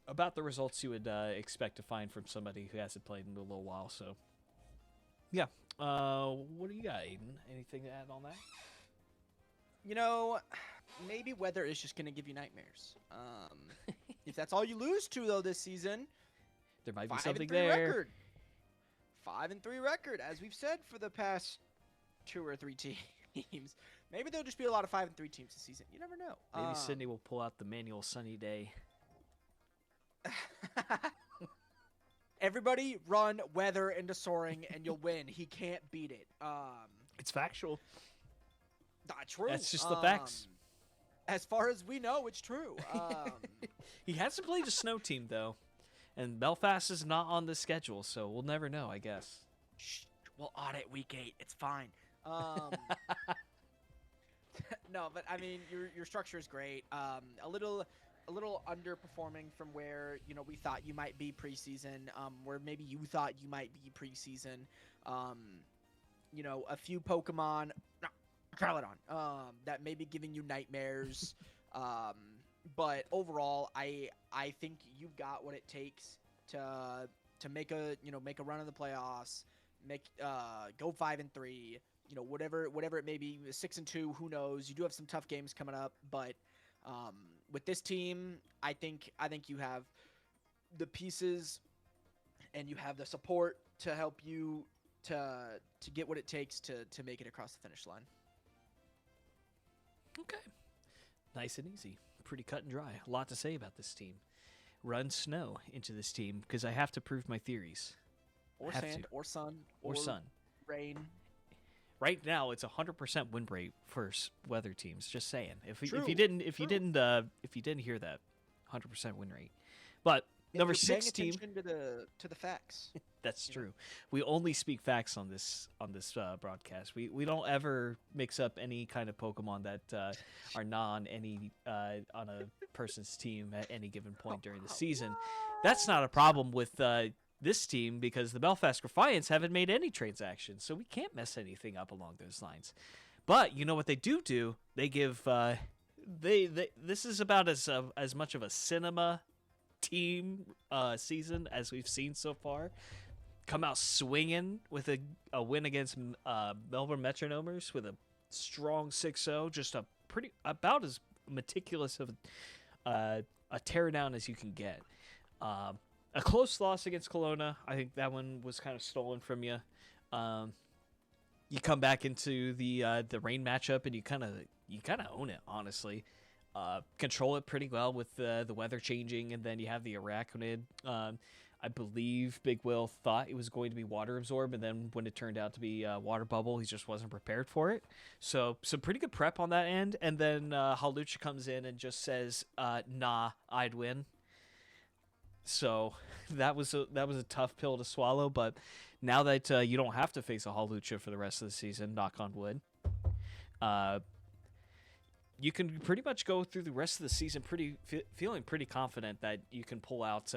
about the results you would expect to find from somebody who hasn't played in a little while. So, yeah. What do you got, Aiden? Anything to add on that? Maybe weather is just going to give you nightmares. If that's all you lose to, though, this season, there might be something there. Record. 5-3 record, as we've said for the past 2 or 3 teams. Maybe there'll just be a lot of 5-3 teams this season. You never know. Maybe Sydney will pull out the manual sunny day. Everybody run weather into Soaring, and you'll win. He can't beat it. It's factual. Not true. That's just the facts. As far as we know, it's true. He hasn't played a snow team, though. And Belfast is not on the schedule, so we'll never know, I guess. Shh, we'll audit week 8. It's fine. No, but I mean, your structure is great. A little a little underperforming from where we thought you might be preseason, where maybe you thought you might be preseason. A few Pokemon, no, Charladon, that may be giving you nightmares. But overall, I think you've got what it takes to make a run of the playoffs, go 5-3. Whatever it may be, 6-2, who knows? You do have some tough games coming up, but with this team, I think you have the pieces and you have the support to help you to get what it takes to make it across the finish line. Okay. Nice and easy. Pretty cut and dry. A lot to say about this team. Run snow into this team because I have to prove my theories. Or sand, or sun, or sun, rain. Right now, it's 100% win rate for weather teams. Just saying. If you didn't hear that, 100% win rate. But number 6 team. Paying attention to the facts. That's true. We only speak facts on this broadcast. We don't ever mix up any kind of Pokemon that are not on any on a person's team at any given point during the season. That's not a problem with this team because the Belfast Grafaiants haven't made any transactions, so we can't mess anything up along those lines. But you know what they do? They give this is about as much of a cinema team season as we've seen so far. Come out swinging with a win against Melbourne Metronomers with a strong 6-0, just about as meticulous of a teardown as you can get. A close loss against Kelowna. I think that one was kind of stolen from you. You come back into the rain matchup and you kind of own it, honestly. Control it pretty well with the weather changing, and then you have the Arachnid. I believe Big Will thought it was going to be water absorb, and then when it turned out to be water bubble, he just wasn't prepared for it. So some pretty good prep on that end, and then Hawlucha comes in and just says, "Nah, I'd win." So that was a tough pill to swallow, but now that you don't have to face a Hawlucha for the rest of the season, knock on wood, you can pretty much go through the rest of the season feeling pretty confident that you can pull out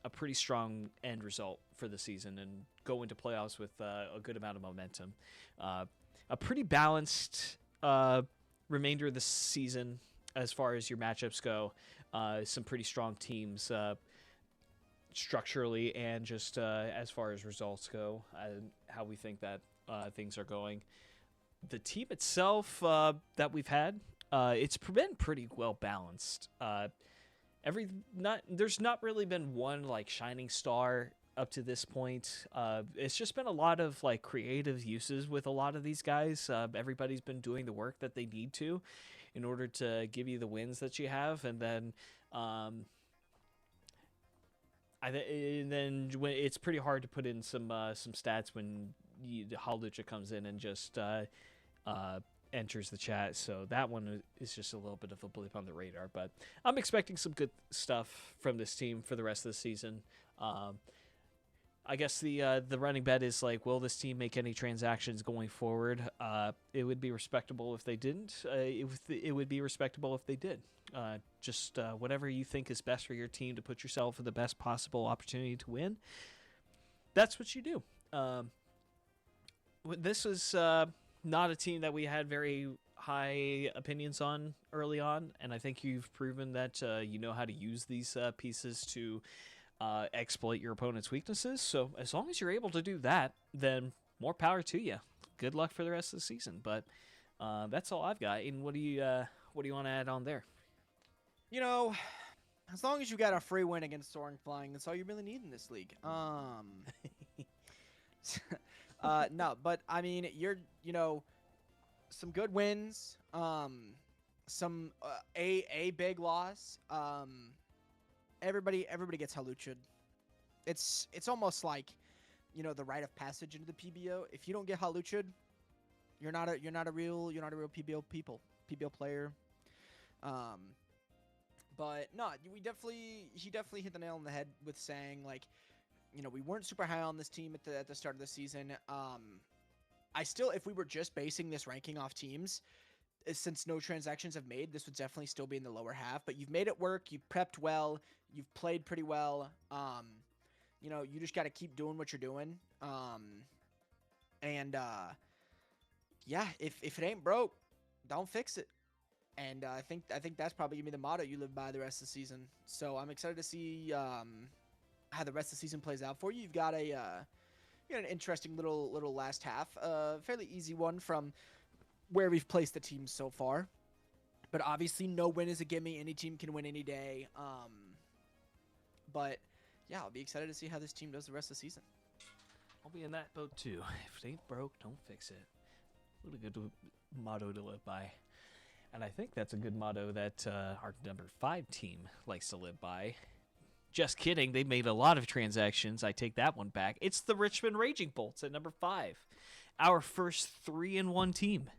a pretty strong end result for the season and go into playoffs with a good amount of momentum. A pretty balanced remainder of the season as far as your matchups go. Some pretty strong teams structurally and just as far as results go, how we think that things are going. The team itself that we've had, it's been pretty well balanced. There's not really been one like shining star up to this point. It's just been a lot of like creative uses with a lot of these guys. Everybody's been doing the work that they need to in order to give you the wins that you have, and then when it's pretty hard to put in some stats when Hawlucha comes in and just enters the chat, so that one is just a little bit of a blip on the radar, but I'm expecting some good stuff from this team for the rest of the season. I guess the running bet is like, will this team make any transactions going forward? It would be respectable if they didn't. It would be respectable if they did. Just whatever you think is best for your team to put yourself in the best possible opportunity to win, that's what you do. This was not a team that we had very high opinions on early on, and I think you've proven that you know how to use these pieces to exploit your opponent's weaknesses. So as long as you're able to do that, then more power to you. Good luck for the rest of the season. But that's all I've got. And what do you want to add on there? As long as you got a free win against Soaring Flying, that's all you really need in this league. No, but I mean, you're some good wins, some a big loss. Everybody gets Hawlucha. It's almost like the rite of passage into the PBO. If you don't get Hawlucha, you're not a real PBO player. But no, he definitely hit the nail on the head with saying, like, we weren't super high on this team at the start of the season. If we were just basing this ranking off teams, since no transactions have made, this would definitely still be in the lower half. But you've made it work. You've prepped well. You've played pretty well. You just got to keep doing what you're doing. And yeah, if it ain't broke, don't fix it. And I think that's probably gonna be the motto you live by the rest of the season. So I'm excited to see how the rest of the season plays out for you. You've got an interesting little last half, fairly easy one from where we've placed the teams so far. But obviously, no win is a gimme. Any team can win any day. But yeah, I'll be excited to see how this team does the rest of the season. I'll be in that boat too. If it ain't broke, don't fix it. What a good motto to live by. And I think that's a good motto that our number 5 team likes to live by. Just kidding. They made a lot of transactions. I take that one back. It's the Richmond Ragingbolts at number 5. Our first 3-1 team.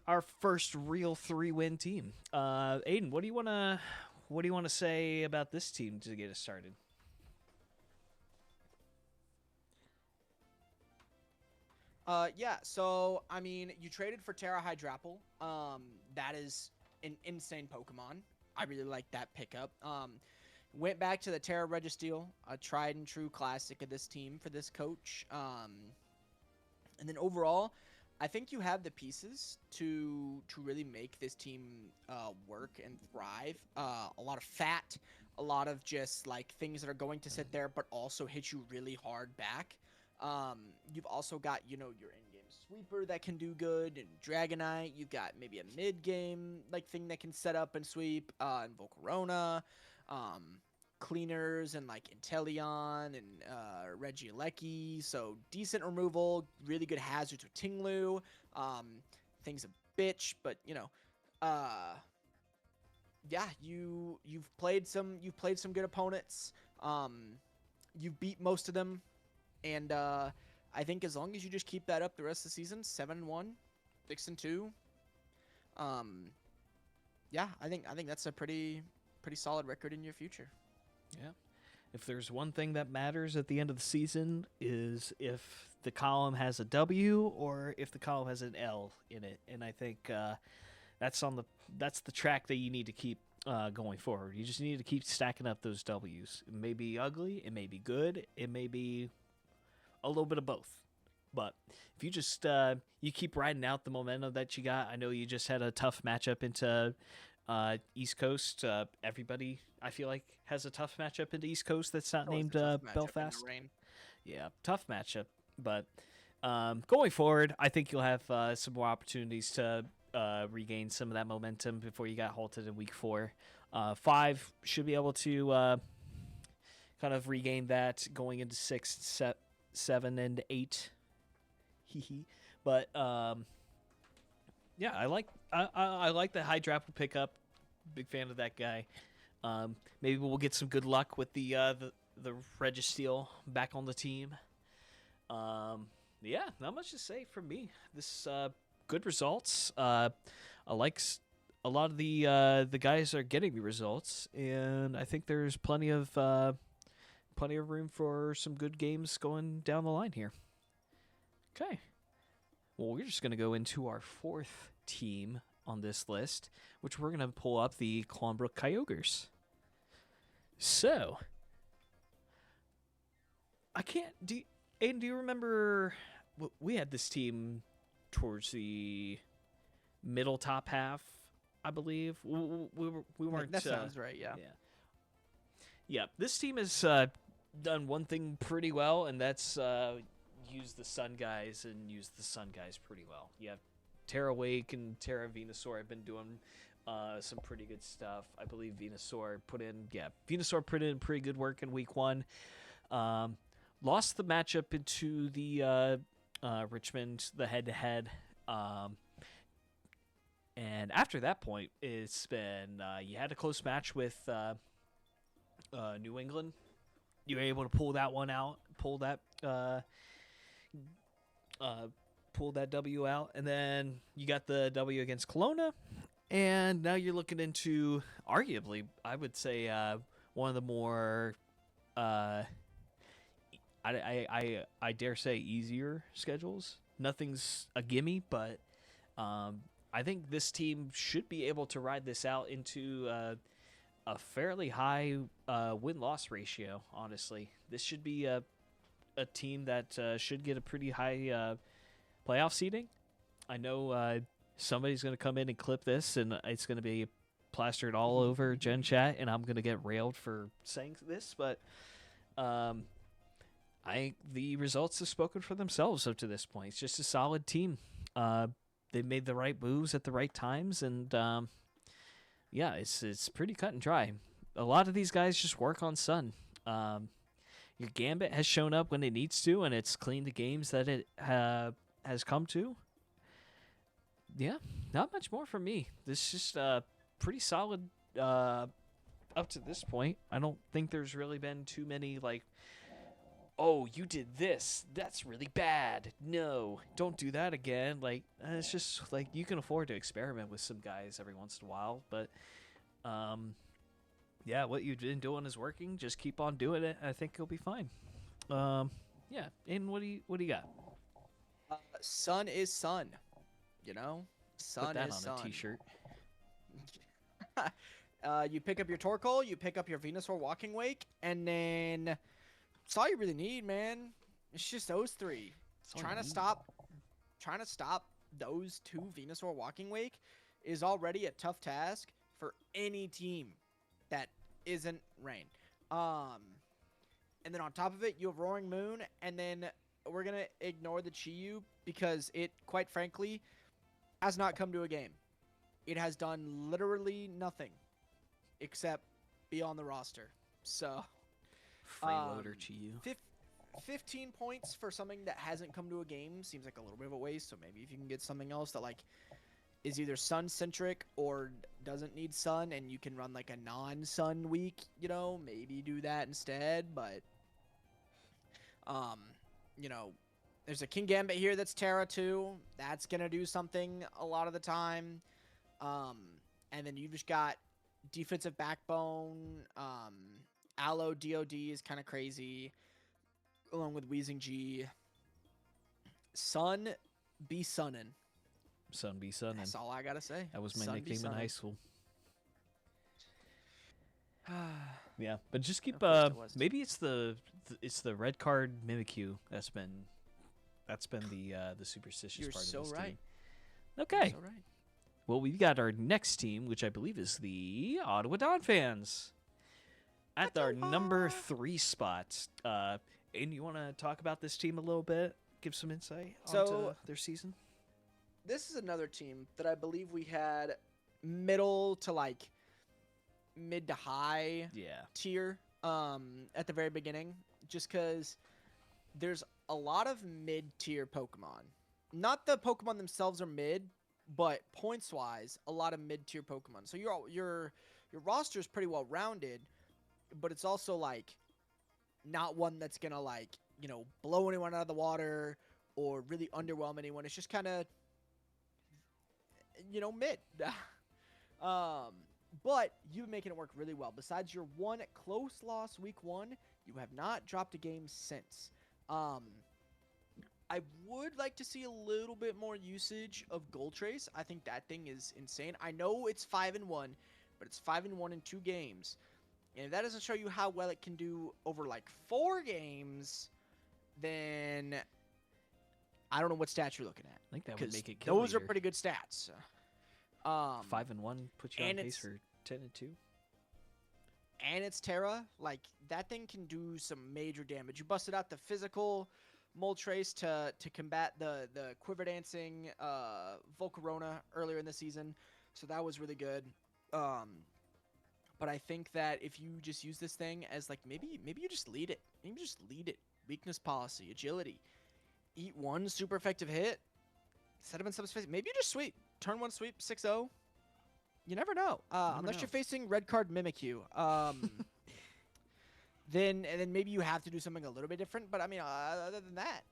Our first real 3-win team. Aiden, what do you want to say about this team to get us started? Yeah, so, I mean, you traded for Terra Hydrapple. That is an insane Pokemon. I really like that pickup. Went back to the Terra Registeel, a tried and true classic of this team for this coach. And then overall, I think you have the pieces to really make this team work and thrive. A lot of fat, a lot of just like things that are going to sit there, but also hit you really hard back. You've also got, your in-game sweeper that can do good, and Dragonite. You've got maybe a mid-game like thing that can set up and sweep, and Volcarona, cleaners and like Inteleon and Regieleki. So decent removal, really good hazards with Tinglu. Thing's a bitch, but yeah, you've played some good opponents. You've beat most of them. And I think as long as you just keep that up the rest of the season, 7-1, 6-2, yeah, I think that's a pretty solid record in your future. Yeah. If there's one thing that matters at the end of the season is if the column has a W or if the column has an L in it, and I think that's the track that you need to keep going forward. You just need to keep stacking up those W's. It may be ugly, it may be good, it may be a little bit of both. But if you just you keep riding out the momentum that you got, I know you just had a tough matchup into East Coast. Everybody, I feel like, has a tough matchup into East Coast that's not named Belfast. Yeah, tough matchup. But going forward, I think you'll have some more opportunities to regain some of that momentum before you got halted in week 4. 5 should be able to kind of regain that going into 6, 7, and 8. But yeah, I like the Hydrapple pickup. Big fan of that guy. Maybe we'll get some good luck with the Registeel back on the team. Yeah, not much to say from me. This good results. I like a lot of the guys are getting the results, and I think there's plenty of room for some good games going down the line here. Okay. Well, we're just going to go into our 4th team on this list, which we're going to pull up the Clonbrook Kyogres. So, Aiden, do you remember we had this team towards the middle top half, I believe. We weren't. That sounds right. Yeah. Yeah. This team has done one thing pretty well, and that's use the Sun guys pretty well. You have Terra Wake and Terra Venusaur have been doing some pretty good stuff. I believe Venusaur put in pretty good work in week 1. Lost the matchup into the Richmond, the head-to-head. And after that point, it's been you had a close match with New England. You were able to pull that one out, pull that W out, and then you got the W against Kelowna, and now you're looking into arguably, I would say, one of the more I dare say easier schedules. Nothing's a gimme, but I think this team should be able to ride this out into a fairly high win-loss ratio, honestly. This should be a team that should get a pretty high playoff seeding. I know somebody's going to come in and clip this, and it's going to be plastered all over Gen Chat, and I'm going to get railed for saying this, but the results have spoken for themselves up to this point. It's just a solid team. They made the right moves at the right times, and it's pretty cut and dry. A lot of these guys just work on Sun. Your Gambit has shown up when it needs to, and it's cleaned the games that it has come to. Yeah, not much more from me. This is just pretty solid up to this point. I don't think there's really been too many, like, oh, you did this. That's really bad. No, don't do that again. Like, it's just, like, you can afford to experiment with some guys every once in a while, but what you've been doing is working. Just keep on doing it. I think you'll be fine. And what do you got? Sun is sun. You know, sun Put that is on sun. a t-shirt. You pick up your Torkoal, you pick up your Venusaur Walking Wake, and then that's all you really need, man. It's just those three. Trying to stop those two Venusaur Walking Wake is already a tough task for any team that isn't Rain. And then on top of it, you have Roaring Moon, and then we're gonna ignore the Chi-Yu because it, quite frankly, has not come to a game. It has done literally nothing except be on the roster. So, Freeloader Chi-Yu. 15 points for something that hasn't come to a game seems like a little bit of a waste. So maybe if you can get something else that like is either sun-centric or doesn't need sun, and you can run like a non-sun week, you know, maybe do that instead. But, you know, there's a King Gambit here that's Terra too. That's going to do something a lot of the time. And then you just got defensive backbone. Aloe DOD is kind of crazy, along with Wheezing G. Sun be sunnin'. Sun be sunnin'. That's all I gotta say. That was my Sun be nickname in sunnin'. high school. Yeah, but just keep. Of course it was. Maybe it's the red card Mimikyu that's been the superstitious You're part so of this right. team. Okay. So right. Well, we've got our next team, which I believe is the Ottawa Donphans, at our number 3 spot. And you want to talk about this team a little bit? Give some insight onto their season? This is another team that I believe we had middle to like mid to high tier at the very beginning, just because there's a lot of mid-tier Pokemon. Not the Pokemon themselves are mid, but points-wise, a lot of mid-tier Pokemon. So your roster is pretty well rounded, but it's also like not one that's gonna like, you know, blow anyone out of the water or really underwhelm anyone. It's just kind of, you know, mid. But you've been making it work really well. Besides your one close loss week 1, you have not dropped a game since. I would like to see a little bit more usage of Goldtrace. I think that thing is insane. I know it's 5-1, but it's 5-1 in 2 games. And if that doesn't show you how well it can do over like 4 games, then I don't know what stats you're looking at. I think that would make it kill those are pretty good stats. 5-1 puts you on pace for 10-2. And it's Terra. Like, that thing can do some major damage. You busted out the physical Moltres to combat the Quiver Dancing Volcarona earlier in the season. So that was really good. But I think that if you just use this thing as, like, maybe you just lead it. Maybe just lead it. Weakness policy, agility. Eat one super effective hit. Set him in subspace. Maybe you just sweep. Turn 1 sweep, 6-0. You never know. Unless you're facing red card Mimikyu. Then maybe you have to do something a little bit different. But I mean, other than that,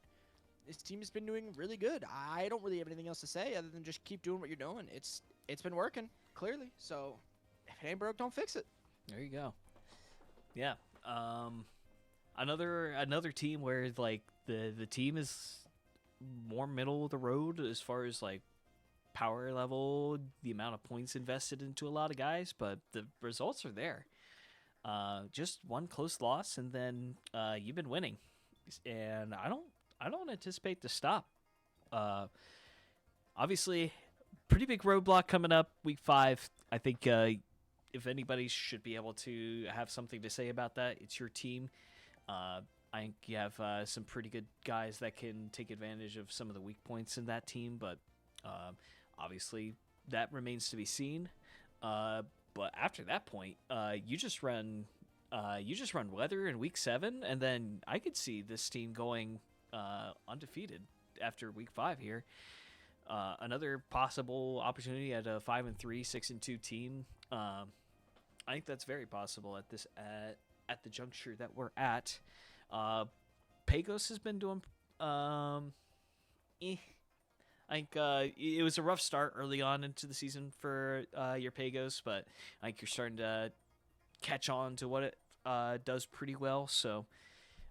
this team has been doing really good. I don't really have anything else to say other than just keep doing what you're doing. It's been working clearly. So if it ain't broke, don't fix it. There you go. Yeah. Another team where like the team is more middle of the road as far as like power level, the amount of points invested into a lot of guys, but the results are there. Just one close loss, and then you've been winning, and I don't anticipate to stop. Obviously, pretty big roadblock coming up week 5. I think if anybody should be able to have something to say about that, it's your team. I think you have some pretty good guys that can take advantage of some of the weak points in that team, but obviously that remains to be seen. But after that point, you just run weather in week 7, and then I could see this team going undefeated after week 5 here. Another possible opportunity at a 5-3, 6-2 team. I think that's very possible at the juncture that we're at. Pagos has been doing. I think it was a rough start early on into the season for your Pagos, but I think you're starting to catch on to what it does pretty well. So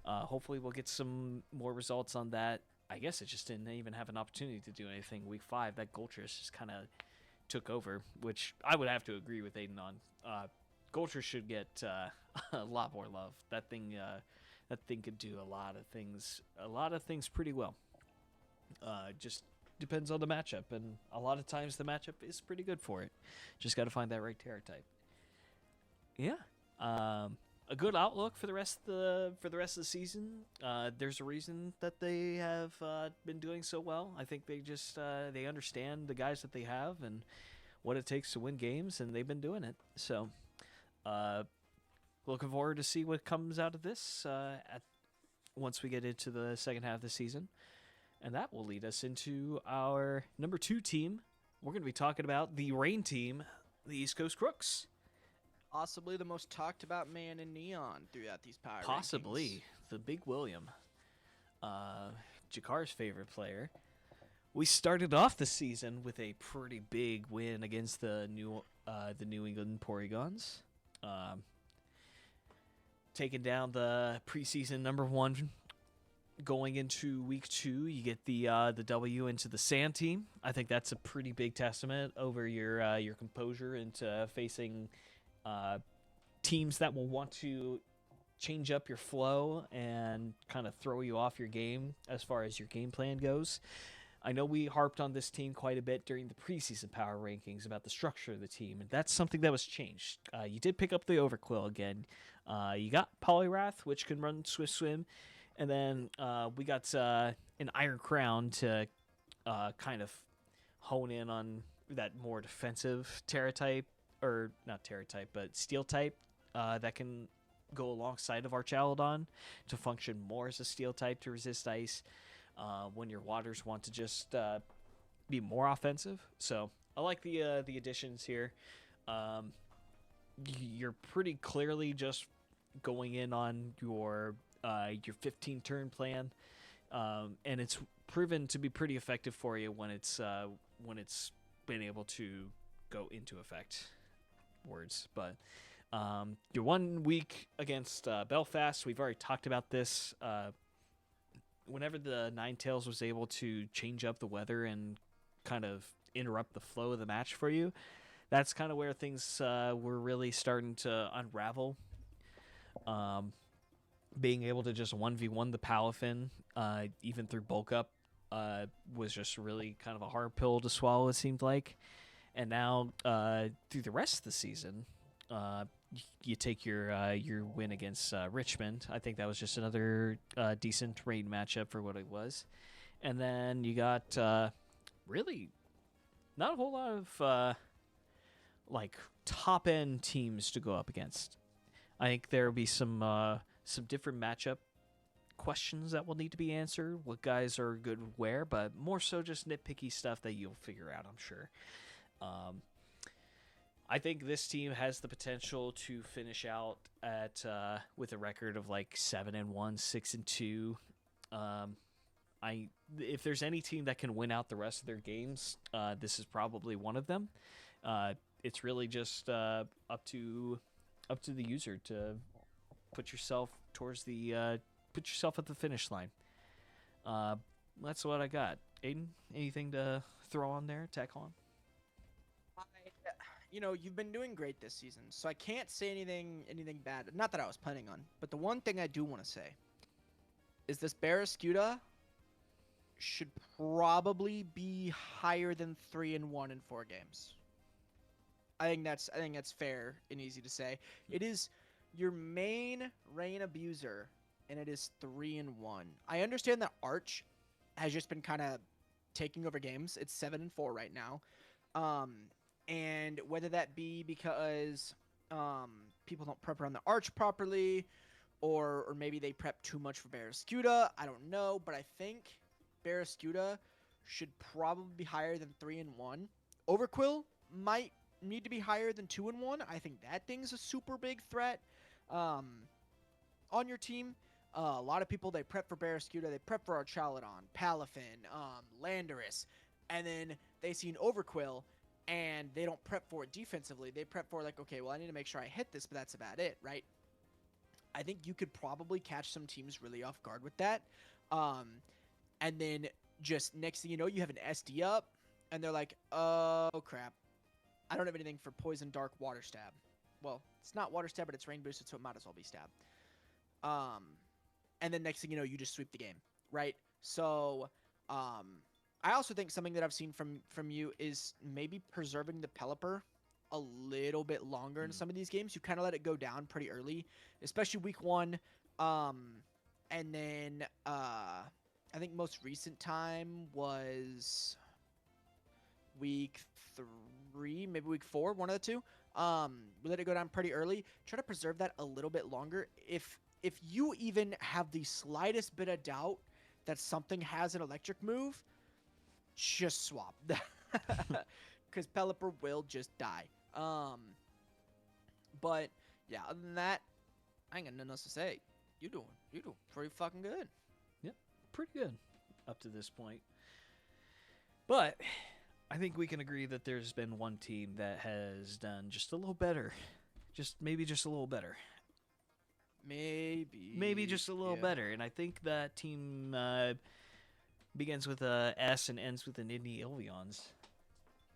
hopefully we'll get some more results on that. I guess it just didn't even have an opportunity to do anything week 5. That Goltris just kind of took over, which I would have to agree with Aiden on. Goltris should get a lot more love. That thing could do a lot of things pretty well. Just depends on the matchup, and a lot of times the matchup is pretty good for it. Just got to find that right terror type. Yeah. A good outlook for the rest of the season. There's a reason that they have been doing so well. I think they just they understand the guys that they have and what it takes to win games, and they've been doing it. So, looking forward to see what comes out of this once we get into the second half of the season, and that will lead us into our number 2 team. We're going to be talking about the Rain team, the East Coast Krooks. Possibly the most talked about man in Neon throughout these power Possibly rankings. the Big William, Jakar's favorite player. We started off the season with a pretty big win against the New England Porygonz, taking down the preseason number 1. Going into week 2, you get the W into the Sand team. I think that's a pretty big testament over your composure into facing teams that will want to change up your flow and kind of throw you off your game as far as your game plan goes. I know we harped on this team quite a bit during the preseason power rankings about the structure of the team, and that's something that was changed. You did pick up the Overquill again. You got Poliwrath, which can run Swift Swim, and then we got an Iron Crown to kind of hone in on that more defensive Terra type, or not Terra type, but Steel type that can go alongside of our Archaludon to function more as a Steel type to resist Ice when your Waters want to just be more offensive. So I like the additions here. You're pretty clearly just going in on your 15 turn plan, and it's proven to be pretty effective for you when it's been able to go into effect. But your 1 week against Belfast, we've already talked about this. Whenever the Ninetales was able to change up the weather and kind of interrupt the flow of the match for you, that's kind of where things were really starting to unravel. Being able to just 1v1 the Palafin, even through bulk up, was just really kind of a hard pill to swallow, it seemed like. And now, through the rest of the season, you take your win against Richmond. I think that was just another decent rain matchup for what it was. And then you got really not a whole lot of top end teams to go up against. I think there will be some different matchup questions that will need to be answered. What guys are good where, but more so just nitpicky stuff that you'll figure out, I'm sure. I think this team has the potential to finish out at with a record of 7-1, 6-2. If there's any team that can win out the rest of their games, this is probably one of them. It's really just up to the user to put yourself at the finish line. That's what I got. Aiden, anything to throw on there, tack on? You've been doing great this season, so I can't say anything bad. Not that I was planning on, but the one thing I do want to say is this Barraskewda should probably be higher than 3-1 in 4 games. I think that's fair and easy to say. It is your main rain abuser, and it is 3-1. I understand that Arch has just been kind of taking over games. It's 7-4 right now. And whether that be because people don't prep around the Arch properly, or maybe they prep too much for Barraskewda, I don't know. But I think Barraskewda should probably be higher than 3-1. Overquill might need to be higher than 2-1. I think that thing's a super big threat on your team. A lot of people, they prep for Barraskewda, they prep for Archaludon, Palafin, Landorus, and then they see an Overquill, and they don't prep for it defensively. They prep for, like, okay, well, I need to make sure I hit this, but that's about it, right? I think you could probably catch some teams really off guard with that. And then just next thing you know, you have an SD up, and they're like, oh, crap. I don't have anything for Poison Dark Water Stab. Well, it's not Water Stab, but it's Rain Boosted, so it might as well be Stab. And then next thing you know, you just sweep the game, right? So I also think something that I've seen from you is maybe preserving the Pelipper a little bit longer in some of these games. You kind of let it go down pretty early, especially week 1. And then I think most recent time was week 3, maybe week 4, one of the two. We let it go down pretty early. Try to preserve that a little bit longer. If you even have the slightest bit of doubt that something has an electric move, just swap. Because Pelipper will just die. But yeah, other than that, I ain't got nothing else to say. You doing pretty fucking good. Yep, pretty good up to this point. But I think we can agree that there's been one team that has done just a little better. Maybe just a little better. Maybe just a little better. And I think that team begins with a S and ends with an Indie Sylveons.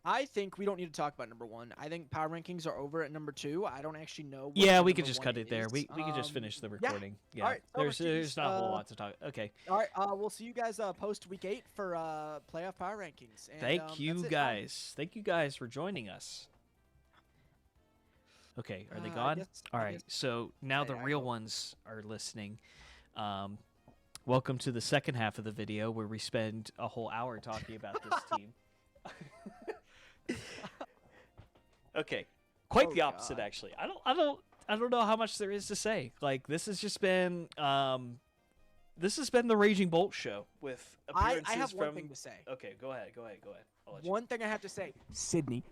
I think we don't need to talk about number 1. I think power rankings are over at number 2. I don't actually know. Yeah, we could just cut it there. We could just finish the recording. Yeah. All right, there's not a whole lot to talk. Okay. All right. We'll see you guys post week 8 for playoff power rankings. And, Thank you guys. Thank you guys for joining us. Okay, are they gone? All right. So now the real ones are listening. Welcome to the second half of the video where we spend a whole hour talking about this team. Okay, quite the opposite, actually. I don't know how much there is to say. Like, this has just been this has been the Raging Bolt show with appearances I have from. one thing to say. Okay, go ahead. I'll let you. One thing I have to say, Sydney,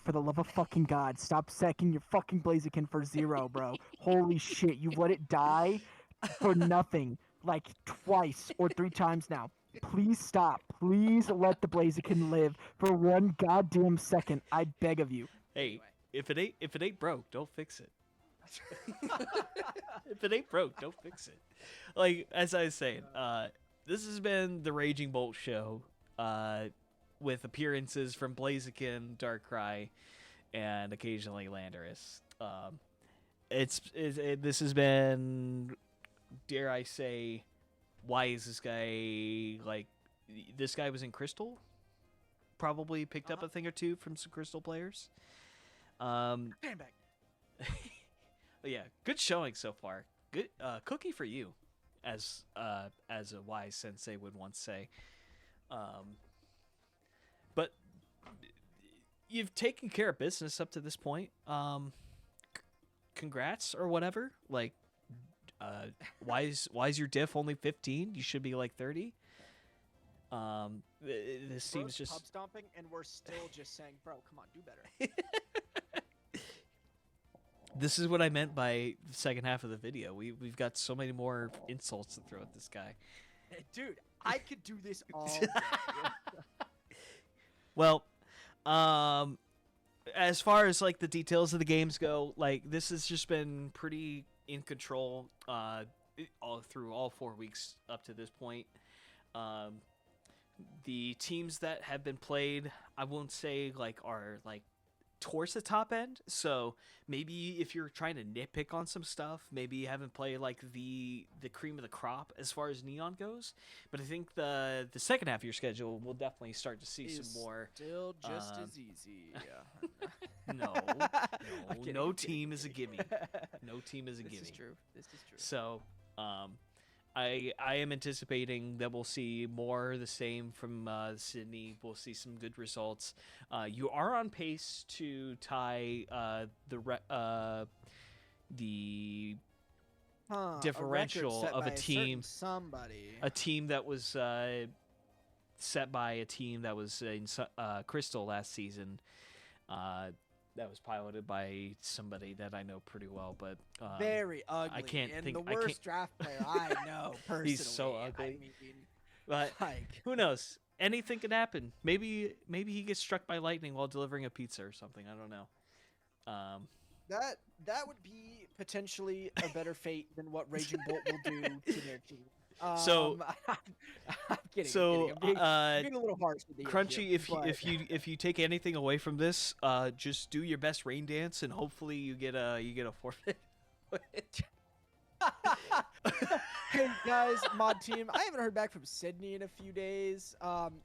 for the love of fucking God, stop sacking your fucking Blaziken for 0, bro. Holy shit, you've let it die for nothing, like twice or 3 times now. Please stop. Please let the Blaziken live for 1 goddamn second. I beg of you. Hey, if it ain't broke, don't fix it. If it ain't broke, don't fix it. Like, as I was saying, this has been the Raging Bolt show, with appearances from Blaziken, Darkrai, and occasionally Landorus. This has been, dare I say, why is this guy, like, this guy was in Crystal? Probably picked up a thing or two from some Crystal players. Yeah, good showing so far. Good cookie for you, as a wise sensei would once say. But you've taken care of business up to this point. Congrats or whatever. Like, why is your diff only 15? You should be like 30. This seems just pub stomping, and we're still just saying, bro, come on, do better. This is what I meant by the second half of the video. We've got so many more insults to throw at this guy. Dude, I could do this all day. Well, as far as like the details of the games go, like this has just been pretty in control all through all 4 weeks up to this point. The teams that have been played, I won't say like are like towards the top end. So maybe if you're trying to nitpick on some stuff, maybe you haven't played like the cream of the crop as far as Neon goes. But I think the second half of your schedule will definitely start to see some more. Still just as easy. No, no team is a gimme. No team is a gimme. This is true. So, I am anticipating that we'll see more the same from Sydney. We'll see some good results. You are on pace to tie the differential of a team. A team that was set by a team that was in Crystal last season. That was piloted by somebody that I know pretty well, but very ugly. I can't and think the worst draft player I know personally. He's so ugly. I mean, but who knows? Anything can happen. Maybe he gets struck by lightning while delivering a pizza or something. I don't know. That would be potentially a better fate than what Raging Bolt will do to their team. So I'm kidding. So I'm being a little harsh with the Crunchy, issue, if you take anything away from this, just do your best rain dance, and hopefully you get a forfeit. Hey guys, mod team, I haven't heard back from Sydney in a few days.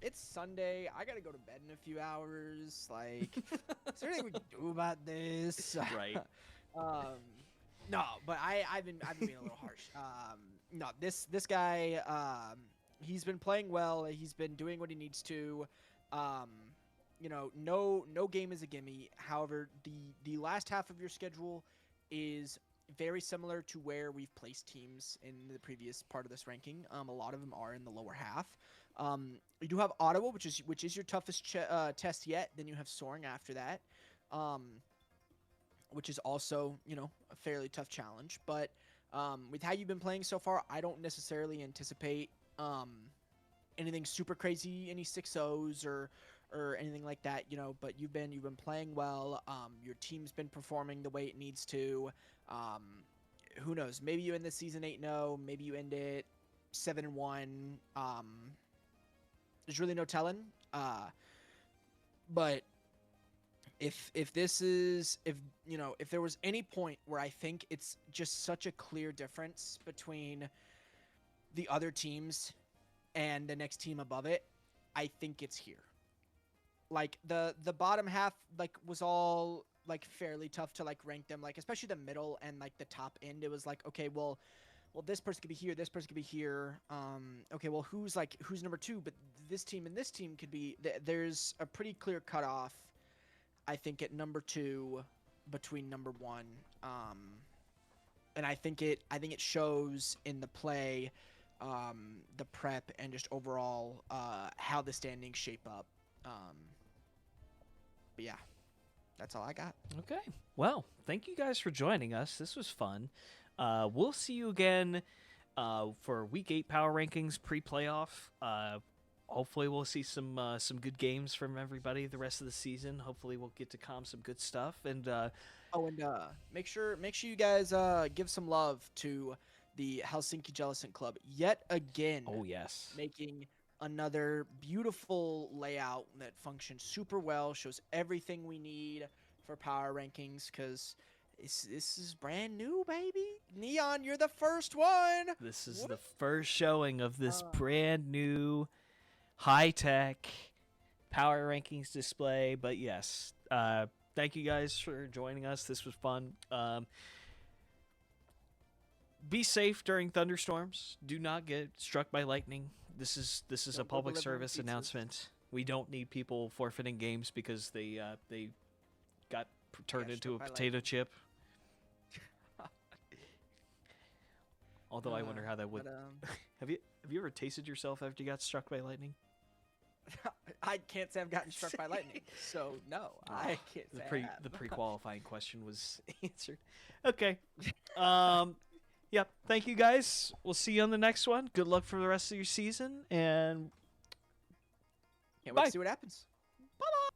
It's Sunday. I gotta go to bed in a few hours. Like, is there anything we can do about this? Right. No, but I've been being a little harsh. No, this guy, he's been playing well. He's been doing what he needs to. No game is a gimme. However, the last half of your schedule is very similar to where we've placed teams in the previous part of this ranking. A lot of them are in the lower half. You do have Ottawa, which is your toughest test yet. Then you have Soaring after that, which is also a fairly tough challenge. But with how you've been playing so far, I don't necessarily anticipate anything super crazy, any 6-0s or anything like that, but you've been playing well. Your team's been performing the way it needs to. Who knows? Maybe you end the season 8-0, maybe you end it 7-1. There's really no telling. But if there was any point where I think it's just such a clear difference between the other teams and the next team above it, I think it's here. Like the bottom half was all fairly tough to rank them, especially the middle and the top end. It was okay, well this person could be here, this person could be here. Okay, well who's number 2, but this team and this team could be there's a pretty clear cutoff, I think, at number 2 between number 1. And I think it shows in the play, the prep, and just overall how the standings shape up. But yeah, that's all I got. Okay. Well, thank you guys for joining us. This was fun. We'll see you again for Week 8 Power Rankings pre-playoff. Hopefully we'll see some good games from everybody the rest of the season. Hopefully we'll get to calm some good stuff. And make sure you guys give some love to the Helsinki Jellicent Club yet again. Oh yes, making another beautiful layout that functions super well, shows everything we need for power rankings, because this is brand new, baby. Neon, you're the first one. This is the first showing of this brand new high-tech power rankings display. But yes, thank you guys for joining us. This was fun. Be safe during thunderstorms. Do not get struck by lightning. This is a public service announcement. We don't need people forfeiting games because they got turned into a potato chip. Although I wonder how that would. Have you ever tasted yourself after you got struck by lightning? I can't say I've gotten struck by lightning, so no, I can't say I have. The pre-qualifying question was answered. Okay. Yep. Thank you guys. We'll see you on the next one. Good luck for the rest of your season, and can't wait to see what happens. Bye-bye.